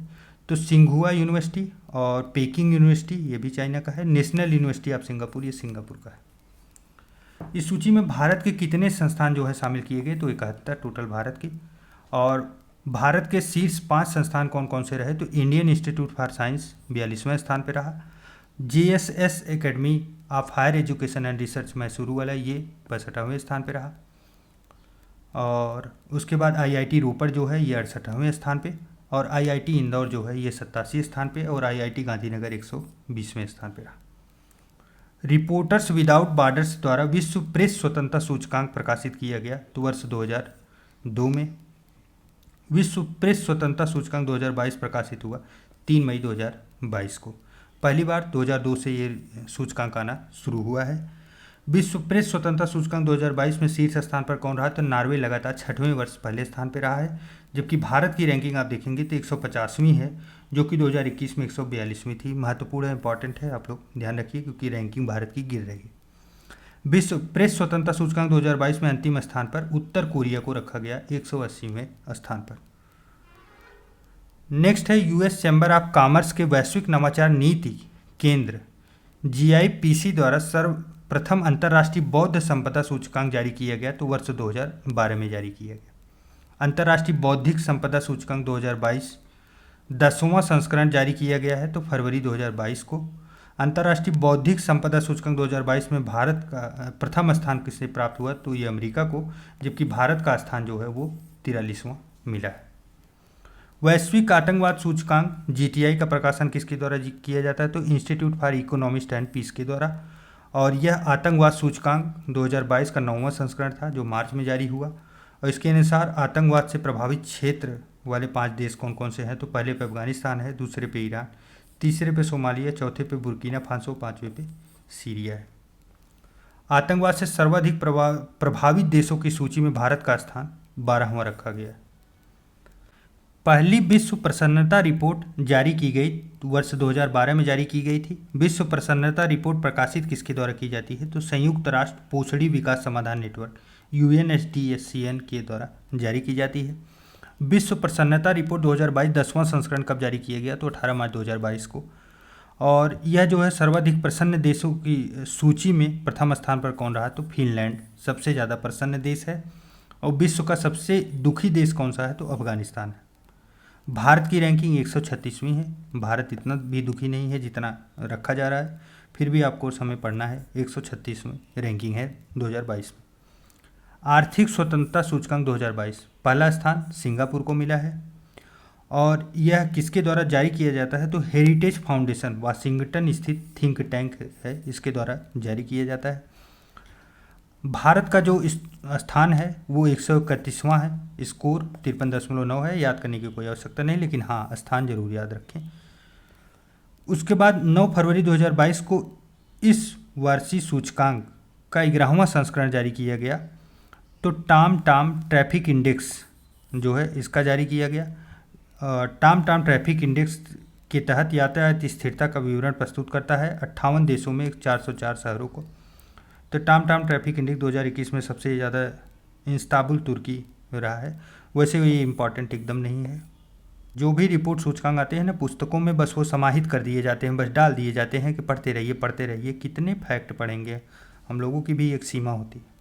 तो सिंघुआ यूनिवर्सिटी और पेकिंग यूनिवर्सिटी, ये भी चाइना का है। नेशनल यूनिवर्सिटी ऑफ सिंगापुर, ये सिंगापुर का है। इस सूची में भारत के कितने संस्थान जो है शामिल किए गए, तो 71 टोटल भारत की। और भारत के शीर्ष 5 संस्थान कौन कौन से रहे, तो इंडियन इंस्टीट्यूट फॉर साइंस 42वें स्थान पर रहा। JSS academy of higher education and research Mysuru वाला, ये 65वें स्थान पर रहा। और उसके बाद IIT रोपड़ जो है ये 68वें स्थान पे, और IIT इंदौर जो है ये 87 स्थान पे, और IIT गांधीनगर 120वें स्थान पे रहा। रिपोर्टर्स विदाउट बॉर्डर्स द्वारा विश्व प्रेस स्वतंत्रता सूचकांक प्रकाशित किया गया, तो वर्ष 2002 में। विश्व प्रेस स्वतंत्रता सूचकांक 2022 प्रकाशित हुआ 3 मई 2022 को। पहली बार 2002 से ये सूचकांक आना शुरू हुआ है। विश्व प्रेस स्वतंत्रता सूचकांक 2022 में शीर्ष स्थान पर कौन रहा, तो नॉर्वे लगातार 6वें वर्ष पहले स्थान पर रहा है। जबकि भारत की रैंकिंग आप देखेंगे तो 150वीं है, जो कि 2021 में 142वीं थी। महत्वपूर्ण है, इंपॉर्टेंट है, आप लोग ध्यान रखिए क्योंकि रैंकिंग भारत की गिर रही है। विश्व प्रेस स्वतंत्रता सूचकांक 2022 में अंतिम स्थान पर उत्तर कोरिया को रखा गया 180वें स्थान पर। नेक्स्ट है US चैम्बर ऑफ कॉमर्स के वैश्विक नवाचार नीति केंद्र GIPC द्वारा सर्वप्रथम अंतर्राष्ट्रीय बौद्ध संपदा सूचकांक जारी किया गया, तो वर्ष 2012 में जारी किया गया। अंतर्राष्ट्रीय बौद्धिक संपदा सूचकांक 2022 10वां संस्करण जारी किया गया है, तो फरवरी 2022 को। अंतर्राष्ट्रीय बौद्धिक संपदा सूचकांक 2022 में भारत का प्रथम स्थान किसे प्राप्त हुआ, तो ये अमेरिका को, जबकि भारत का स्थान जो है वो 43वां मिला है। वैश्विक आतंकवाद सूचकांक GTI का प्रकाशन किसके द्वारा किया जाता है, तो institute for economics and peace के द्वारा। और यह आतंकवाद सूचकांक 2022 का 9वां संस्करण था, जो मार्च में जारी हुआ। और इसके अनुसार आतंकवाद से प्रभावित क्षेत्र वाले 5 देश कौन कौन से हैं, तो पहले पे अफगानिस्तान है, दूसरे पे ईरान, तीसरे पे सोमालिया, चौथे पे बुर्किना फासो, 5वें पे सीरिया है। आतंकवाद से सर्वाधिक प्रभावित देशों की सूची में भारत का स्थान 12वां रखा गया है। पहली विश्व प्रसन्नता रिपोर्ट जारी की गई, वर्ष 2012 में जारी की गई थी। विश्व प्रसन्नता रिपोर्ट प्रकाशित किसके द्वारा की जाती है, तो संयुक्त राष्ट्र पोषणी विकास समाधान नेटवर्क UNSDSCN के द्वारा जारी की जाती है। विश्व प्रसन्नता रिपोर्ट 2022 10वां संस्करण कब जारी किया गया, तो 18 मार्च 2022 को। और यह जो है सर्वाधिक प्रसन्न देशों की सूची में प्रथम स्थान पर कौन रहा, तो फिनलैंड सबसे ज़्यादा प्रसन्न देश है। और विश्व का सबसे दुखी देश कौन सा है, तो अफगानिस्तान है। भारत की रैंकिंग 136वीं है। भारत इतना भी दुखी नहीं है जितना रखा जा रहा है, फिर भी आपको समय पढ़ना है। 136वीं रैंकिंग है 2022 में। आर्थिक स्वतंत्रता सूचकांक 2022 पहला स्थान सिंगापुर को मिला है। और यह किसके द्वारा जारी किया जाता है? तो हेरिटेज फाउंडेशन, वाशिंगटन स्थित थिंक टैंक है, इसके द्वारा जारी किया जाता है। भारत का जो स्थान है वो 131वां है, स्कोर 53.9 है। याद करने की कोई आवश्यकता नहीं, लेकिन हाँ स्थान जरूर याद रखें। उसके बाद 9 फरवरी 2022 को इस वार्षिक सूचकांक का 11वां संस्करण जारी किया गया। तो टाम ट्रैफिक इंडेक्स जो है इसका जारी किया गया। टाम ट्रैफिक इंडेक्स के तहत यातायात स्थिरता का विवरण प्रस्तुत करता है 58 देशों में 404 शहरों को। तो टाम ट्रैफिक इंडेक्स 2021 में सबसे ज़्यादा इस्तांबुल तुर्की रहा है। वैसे ये इम्पॉर्टेंट एकदम नहीं है। जो भी रिपोर्ट सूचकांक आते हैं ना पुस्तकों में, बस वो समाहित कर दिए जाते हैं, बस डाल दिए जाते हैं कि पढ़ते रहिए। कितने फैक्ट पढ़ेंगे, हम लोगों की भी एक सीमा होती है।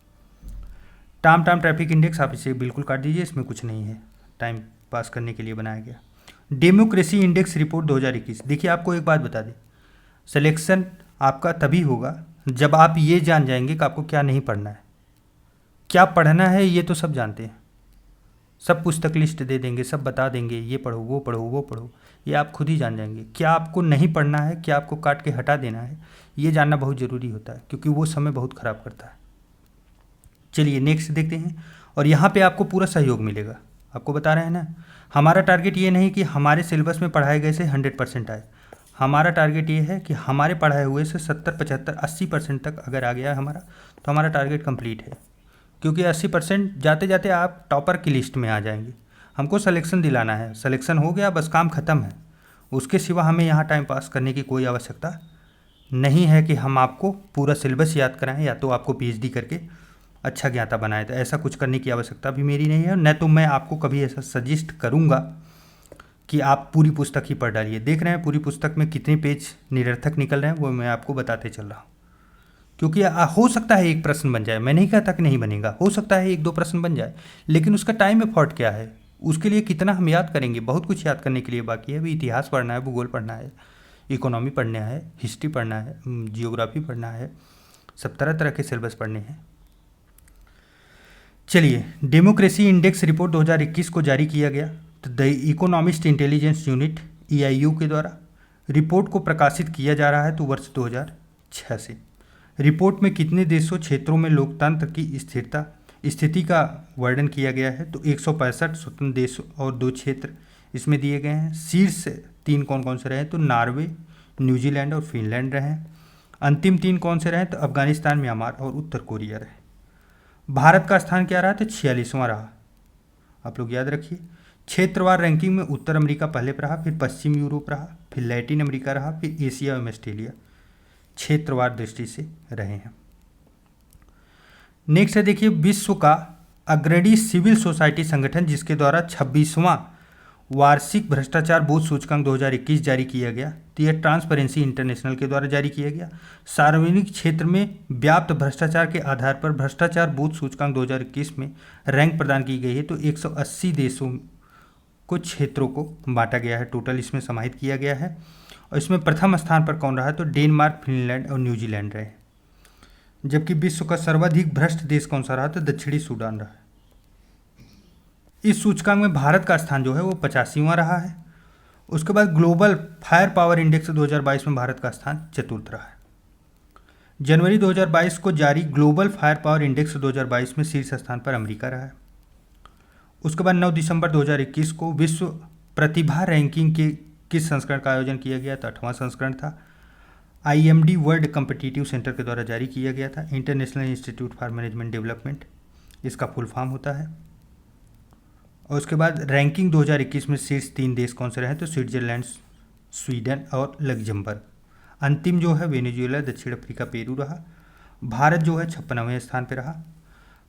टाम ट्रैफिक इंडेक्स आप इसे बिल्कुल काट दीजिए, इसमें कुछ नहीं है, टाइम पास करने के लिए बनाया गया। Democracy index report 2021। देखिए आपको एक बात बता दें, सिलेक्शन आपका तभी होगा जब आप ये जान जाएंगे कि आपको क्या नहीं पढ़ना है। क्या पढ़ना है ये तो सब जानते हैं, सब पुस्तक लिस्ट दे देंगे, सब बता देंगे, ये पढ़ो वो पढ़ो वो पढ़ो, ये आप खुद ही जान जाएंगे। क्या आपको नहीं पढ़ना है, क्या आपको काट के हटा देना है, ये जानना बहुत ज़रूरी होता है, क्योंकि वो समय बहुत ख़राब करता है। चलिए नेक्स्ट देखते हैं, और यहाँ पे आपको पूरा सहयोग मिलेगा। आपको बता रहे हैं ना, हमारा टारगेट ये नहीं कि हमारे सिलेबस में पढ़ाए गए से 100% आए। हमारा टारगेट ये है कि हमारे पढ़ाए हुए से 70, 75, 80% तक अगर आ गया है हमारा, तो हमारा टारगेट कंप्लीट है। क्योंकि 80% जाते जाते आप टॉपर की लिस्ट में आ जाएंगे। हमको सिलेक्शन दिलाना है, सिलेक्शन हो गया बस काम ख़त्म है। उसके सिवा हमें यहाँ टाइम पास करने की कोई आवश्यकता नहीं है कि हम आपको पूरा सिलेबस याद कराएं या तो आपको PhD करके अच्छा ज्ञाता बनाए। तो ऐसा कुछ करने की आवश्यकता भी मेरी नहीं है, न तो मैं आपको कभी ऐसा सजेस्ट करूँगा कि आप पूरी पुस्तक ही पढ़ डालिए। देख रहे हैं पूरी पुस्तक में कितने पेज निरर्थक निकल रहे हैं, वो मैं आपको बताते चल रहा हूँ। क्योंकि हो सकता है एक प्रश्न बन जाए, मैं नहीं कहता कि नहीं बनेगा, हो सकता है 1-2 प्रश्न बन जाए, लेकिन उसका टाइम एफर्ट क्या है, उसके लिए कितना हम याद करेंगे। बहुत कुछ याद करने के लिए बाकी है। अभी इतिहास पढ़ना है, भूगोल पढ़ना है, इकोनॉमी पढ़ना है, हिस्ट्री पढ़ना है, जियोग्राफी पढ़ना है, सब तरह तरह के सिलेबस पढ़ने हैं। चलिए, डेमोक्रेसी इंडेक्स रिपोर्ट 2021 को जारी किया गया। तो the economist intelligence unit EIU के द्वारा रिपोर्ट को प्रकाशित किया जा रहा है, तो वर्ष 2006 से। रिपोर्ट में कितने देशों क्षेत्रों में लोकतंत्र की स्थिति का वर्णन किया गया है? तो 165 स्वतंत्र देश और 2 क्षेत्र इसमें दिए गए हैं। शीर्ष 3 कौन कौन से रहे? तो नॉर्वे, न्यूजीलैंड और फिनलैंड रहे। अंतिम 3 कौन से रहे? तो अफगानिस्तान, म्यांमार और उत्तर कोरिया रहे। भारत का स्थान क्या रहा? तो 46वां रहा। आप लोग याद रखिए। क्षेत्रवार रैंकिंग में उत्तर अमेरिका पहले पर रहा, फिर पश्चिम यूरोप रहा, फिर लैटिन अमेरिका रहा, फिर एशिया एवं ऑस्ट्रेलिया क्षेत्रवार दृष्टि से रहे हैं। नेक्स्ट है देखिए, विश्व का अग्रणी सिविल सोसाइटी संगठन जिसके द्वारा 26वां वार्षिक भ्रष्टाचार बोध सूचकांक 2021 जारी किया गया। तो यह ट्रांसपेरेंसी इंटरनेशनल के द्वारा जारी किया गया। सार्वजनिक क्षेत्र में व्याप्त भ्रष्टाचार के आधार पर भ्रष्टाचार बोध सूचकांक 2021 में रैंक प्रदान की गई है। तो 180 देशों को क्षेत्रों को बांटा गया है, टोटल इसमें समाहित किया गया है। और इसमें प्रथम स्थान पर कौन रहा है? तो डेनमार्क, फिनलैंड और न्यूजीलैंड रहे। जबकि विश्व का सर्वाधिक भ्रष्ट देश कौन सा रहा? तो दक्षिणी सूडान रहा। इस सूचकांक में भारत का स्थान जो है वो 85वां रहा है। उसके बाद ग्लोबल फायर पावर इंडेक्स 2022 में भारत का स्थान चतुर्थ रहा है। जनवरी 2022 को जारी ग्लोबल फायर पावर इंडेक्स 2022 में शीर्ष स्थान पर अमेरिका रहा है। उसके बाद 9 दिसंबर 2021 को विश्व प्रतिभा रैंकिंग के किस संस्करण का आयोजन किया गया? तो 8वां संस्करण था। IMD वर्ल्ड कॉम्पिटिटिव सेंटर के द्वारा जारी किया गया था। International institute for management development इसका फुल फॉर्म होता है। और उसके बाद रैंकिंग 2021 में शीर्ष 3 देश कौन से रहे? तो स्विट्जरलैंड, स्वीडन और लग्जमबर्ग। अंतिम जो है वेनेजुएला, दक्षिण अफ्रीका, पेरू रहा। भारत जो है 56वें स्थान पर रहा।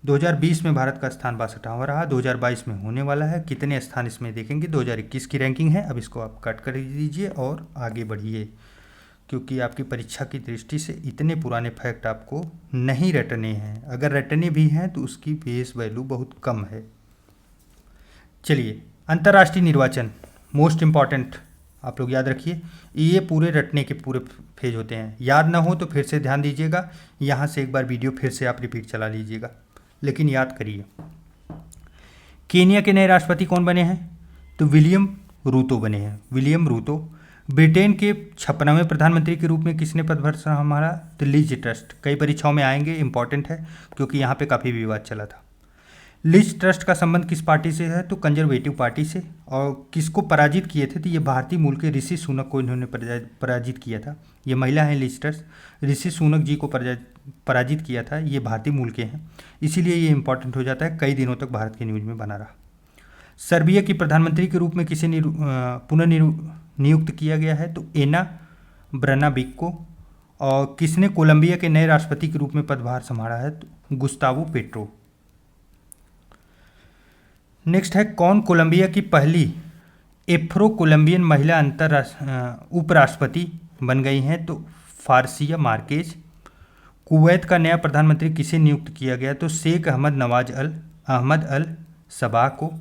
2020 में भारत का स्थान 62वां रहा। 2022 में होने वाला है। कितने स्थान इसमें देखेंगे? 2021 की रैंकिंग है। अब इसको आप कट कर दीजिए और आगे बढ़िए, क्योंकि आपकी परीक्षा की दृष्टि से इतने पुराने फैक्ट आपको नहीं रटने हैं। अगर रटने भी हैं तो उसकी फेस वैल्यू बहुत कम है। चलिए, अंतर्राष्ट्रीय निर्वाचन मोस्ट इम्पॉर्टेंट आप लोग याद रखिए। ये पूरे रटने के पूरे फेज होते हैं। याद ना हो तो फिर से ध्यान दीजिएगा, यहाँ से एक बार वीडियो फिर से आप रिपीट चला लीजिएगा, लेकिन याद करिए। केनिया के नए राष्ट्रपति कौन बने हैं? तो विलियम रूतो बने हैं, विलियम रूतो। ब्रिटेन के 56वें प्रधानमंत्री के रूप में किसने पदभार संभाला? तो लिज ट्रस्ट। कई परीक्षाओं में आएंगे, इंपॉर्टेंट है क्योंकि यहाँ पे काफ़ी विवाद चला था। लिज ट्रस्ट का संबंध किस पार्टी से है? तो कंजर्वेटिव पार्टी से। और किसको पराजित किए थे? तो ये भारतीय मूल के ऋषि सुनक को इन्होंने पराजित किया था। ये महिला हैं लिज ट्रस्ट, ऋषि सुनक जी को पराजित किया था। ये भारतीय मूल के हैं, इसीलिए ये इंपॉर्टेंट हो जाता है, कई दिनों तक भारत के न्यूज में बना रहा। सर्बिया की प्रधानमंत्री के रूप में किसे पुनः नियुक्त किया गया है? तो एना ब्रनाबिक को। और किसने कोलंबिया के नए राष्ट्रपति के रूप में पदभार संभाला है? तो गुस्तावो पेट्रो। नेक्स्ट है, कौन कोलंबिया की पहली एफ्रो कोलंबियन महिला उपराष्ट्रपति बन गई हैं? तो फारसिया मार्केज। कुवैत का नया प्रधानमंत्री किसे नियुक्त किया गया? तो शेख अहमद अल सबा को।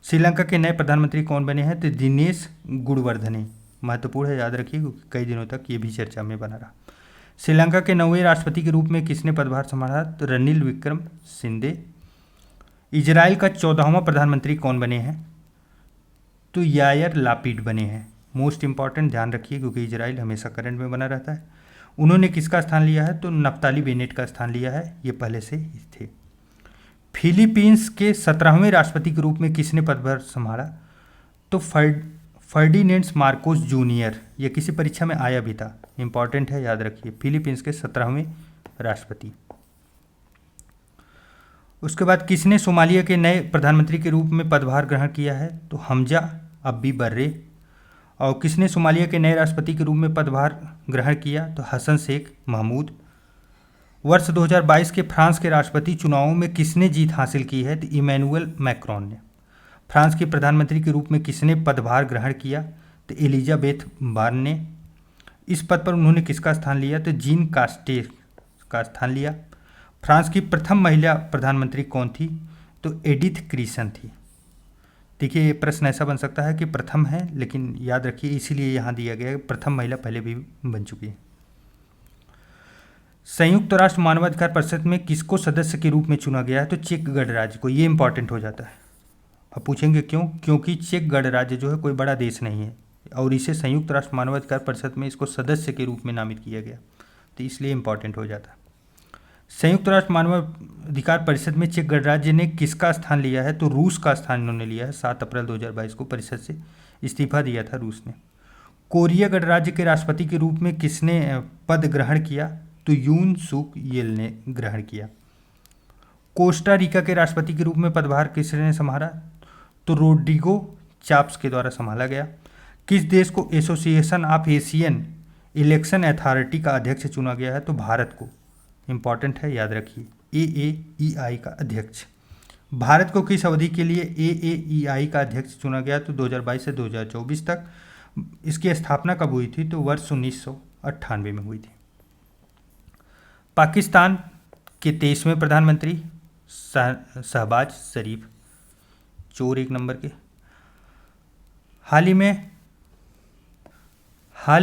श्रीलंका के नए प्रधानमंत्री कौन बने हैं? तो दिनेश गुणवर्धने। महत्वपूर्ण है, याद रखिए क्योंकि कई दिनों तक ये भी चर्चा में बना रहा। श्रीलंका के 9वें राष्ट्रपति के रूप में किसने पदभार संभाला? तो रणिल विक्रमसिंघे। इजराइल का 14वां प्रधानमंत्री कौन बने हैं? तो यायर लापिड बने हैं। मोस्ट इंपॉर्टेंट, ध्यान रखिए क्योंकि इजराइल हमेशा करंट में बना रहता है। उन्होंने किसका स्थान लिया है? तो नफ्ताली बेनेट का स्थान लिया है, ये पहले से ही थे। फिलीपींस के 17वें राष्ट्रपति के रूप में किसने पदभार संभाला? तो फर्डिनेंड मार्कोस जूनियर। ये किसी परीक्षा में आया भी था, इंपॉर्टेंट है, याद रखिए। फिलीपींस के 17वें राष्ट्रपति। उसके बाद किसने सोमालिया के नए प्रधानमंत्री के रूप में पदभार ग्रहण किया है? तो हमजा अब्बी बर्रे। और किसने सोमालिया के नए राष्ट्रपति के रूप में पदभार ग्रहण किया? तो हसन शेख महमूद। वर्ष 2022 के फ्रांस के राष्ट्रपति चुनावों में किसने जीत हासिल की है? तो इमैनुअल मैक्रोन ने। फ्रांस के प्रधानमंत्री के रूप में किसने पदभार ग्रहण किया? तो एलिजाबेथ बार्न ने। इस पद पर उन्होंने किसका स्थान लिया? तो जीन कास्टे का स्थान लिया। फ्रांस की प्रथम महिला प्रधानमंत्री कौन थी? तो एडिथ क्रीसन थी। देखिए, ये प्रश्न ऐसा बन सकता है कि प्रथम है, लेकिन याद रखिए इसीलिए यहाँ दिया गया है, प्रथम महिला पहले भी बन चुकी है। संयुक्त राष्ट्र मानवाधिकार परिषद में किसको सदस्य के रूप में चुना गया है? तो चेक गणराज्य को। ये इंपॉर्टेंट हो जाता है। अब पूछेंगे क्यों? क्योंकि चेक गणराज्य जो है कोई बड़ा देश नहीं है और इसे संयुक्त राष्ट्र मानवाधिकार परिषद में इसको सदस्य के रूप में नामित किया गया, तो इसलिए इंपॉर्टेंट हो जाता है। संयुक्त राष्ट्र मानवाधिकार परिषद में चेक गणराज्य ने किसका स्थान लिया है? तो रूस का स्थान इन्होंने लिया है। 7 अप्रैल 2022 को परिषद से इस्तीफा दिया था रूस ने। कोरिया गणराज्य के राष्ट्रपति के रूप में किसने पद ग्रहण किया? तो यून सुक येल ने ग्रहण किया। कोस्टा रिका के राष्ट्रपति के रूप में पदभार किसने संभाला? तो रोड्रिगो चाप्स के द्वारा संभाला गया। किस देश को association of Asian election authority का अध्यक्ष चुना गया है? तो भारत को। इंपॉर्टेंट है, याद रखिए। AAEI का अध्यक्ष। भारत को किस अवधि के लिए AAEI का अध्यक्ष चुना गया? तो 2022 से 2024 तक। इसकी स्थापना कब हुई थी? तो वर्ष 1998 में हुई थी। पाकिस्तान के 23वें प्रधानमंत्री शहबाज शरीफ, चोर 1 नंबर के। हाल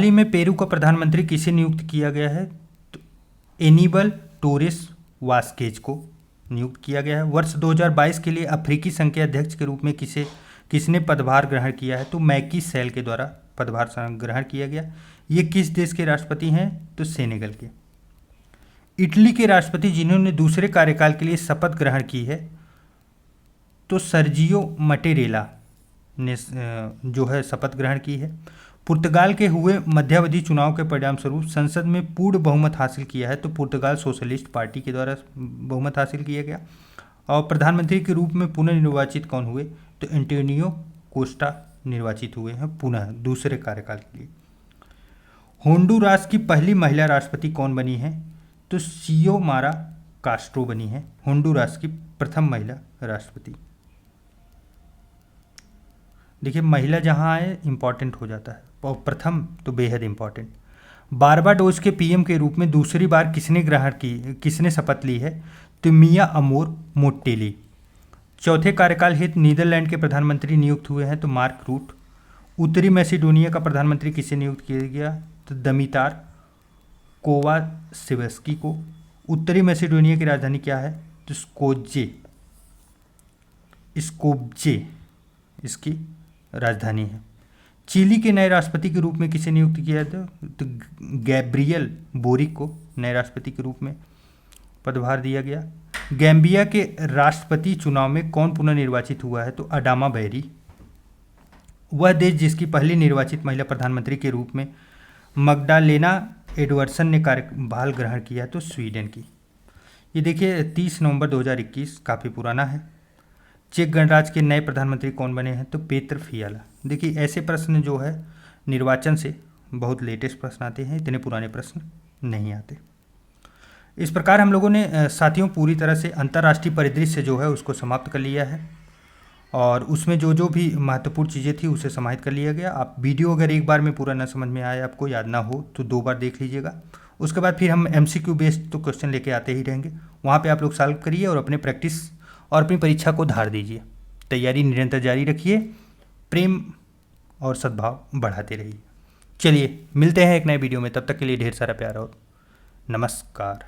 ही में पेरू का प्रधानमंत्री किसे नियुक्त किया गया है? तो एनिबल टोरेस वास्केज को नियुक्त किया गया है। वर्ष 2022 के लिए अफ्रीकी संघ के अध्यक्ष के रूप में किसने पदभार ग्रहण किया है? तो मैकी सैल के द्वारा पदभार ग्रहण किया गया। ये किस देश के राष्ट्रपति हैं? तो सेनेगल के। इटली के राष्ट्रपति जिन्होंने दूसरे कार्यकाल के लिए शपथ ग्रहण की है, तो सर्जियो मटेरेला ने जो है शपथ ग्रहण की है। पुर्तगाल के हुए मध्यावधि चुनाव के परिणामस्वरूप संसद में पूर्ण बहुमत हासिल किया है, तो पुर्तगाल सोशलिस्ट पार्टी के द्वारा बहुमत हासिल किया गया। और प्रधानमंत्री के रूप में पुनः निर्वाचित कौन हुए? तो एंटोनियो कोस्टा निर्वाचित हुए हैं पुनः दूसरे कार्यकाल के लिए। होंडुरास की पहली महिला राष्ट्रपति कौन बनी है? तो सियोमारा कास्ट्रो बनी है होंडुरास की प्रथम महिला राष्ट्रपति। देखिए, महिला जहाँ आए इंपॉर्टेंट हो जाता है, और प्रथम तो बेहद इंपॉर्टेंट। बारबाडोस के पीएम के रूप में दूसरी बार किसने शपथ ली है? तो मिया अमोर मोटेली। चौथे कार्यकाल हेतु नीदरलैंड के प्रधानमंत्री नियुक्त हुए हैं, तो मार्क रूट। उत्तरी मैसेडोनिया का प्रधानमंत्री किसे नियुक्त किया गया? तो दमितार कोवासेव्स्की को। उत्तरी मैसेडोनिया की राजधानी क्या है? तो स्कोप्जे इसकी राजधानी है। चिली के नए राष्ट्रपति के रूप में किसे नियुक्त किया था? तो गैब्रियल बोरिक को नए राष्ट्रपति के रूप में पदभार दिया गया। गैम्बिया के राष्ट्रपति चुनाव में कौन पुनर्निर्वाचित हुआ है? तो अडामा बैरी। वह देश जिसकी पहली निर्वाचित महिला प्रधानमंत्री के रूप में मग्डालेना एडवर्सन ने कार्यभार ग्रहण किया, तो स्वीडन की। ये देखिए 30 नवंबर 2021, काफ़ी पुराना है। चेक गणराज्य के नए प्रधानमंत्री कौन बने हैं? तो पेत्र फियाला। देखिए ऐसे प्रश्न जो है निर्वाचन से बहुत लेटेस्ट प्रश्न आते हैं, इतने पुराने प्रश्न नहीं आते। इस प्रकार हम लोगों ने साथियों पूरी तरह से अंतर्राष्ट्रीय परिदृश्य जो है उसको समाप्त कर लिया है और उसमें जो जो भी महत्वपूर्ण चीज़ें थी उसे समाहित कर लिया गया। आप वीडियो अगर एक बार में पूरा ना समझ में आए, आपको याद ना हो, तो 2 बार देख लीजिएगा। उसके बाद फिर हम MCQ बेस्ड तो क्वेश्चन लेके आते ही रहेंगे, वहाँ पे आप लोग सॉल्व करिए और अपने प्रैक्टिस और अपनी परीक्षा को धार दीजिए। तैयारी निरंतर जारी रखिए, प्रेम और सद्भाव बढ़ाते रहिए। चलिए मिलते हैं एक नए वीडियो में, तब तक के लिए ढेर सारा प्यार और नमस्कार।